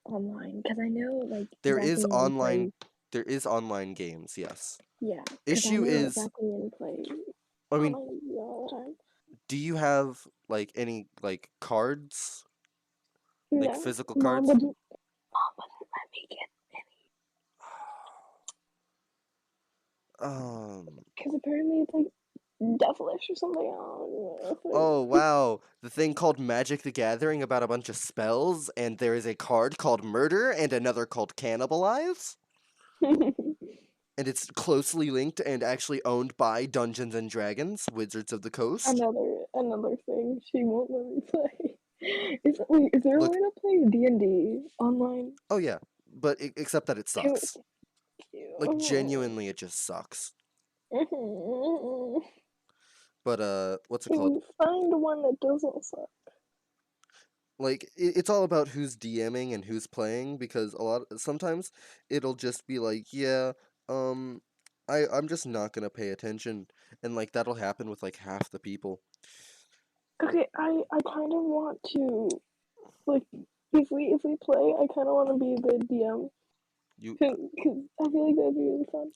online? Because I know, like, There Zach is and Ian online, there is online games, yes. Yeah, Issue is, Zach and Ian play I mean, online all the time. do you have like any like cards? Like No, physical Mom cards? wouldn't let me get because apparently it's like devilish or something. Oh wow, the thing called Magic the Gathering about a bunch of spells, and there is a card called Murder and another called Cannibalize? And it's closely linked and actually owned by Dungeons and Dragons, Wizards of the Coast. Another thing she won't let me play. Is there a way to play D&D online? Oh yeah, but except that it sucks. Like genuinely, it just sucks. But what's it Can called? you find one that doesn't suck? Like it's all about who's DMing and who's playing, because sometimes it'll just be like, yeah, I'm just not gonna pay attention, and like that'll happen with like half the people. Okay, I kind of want to, like, if we play, I kind of want to be the DM. You Cause I feel like that'd be really fun.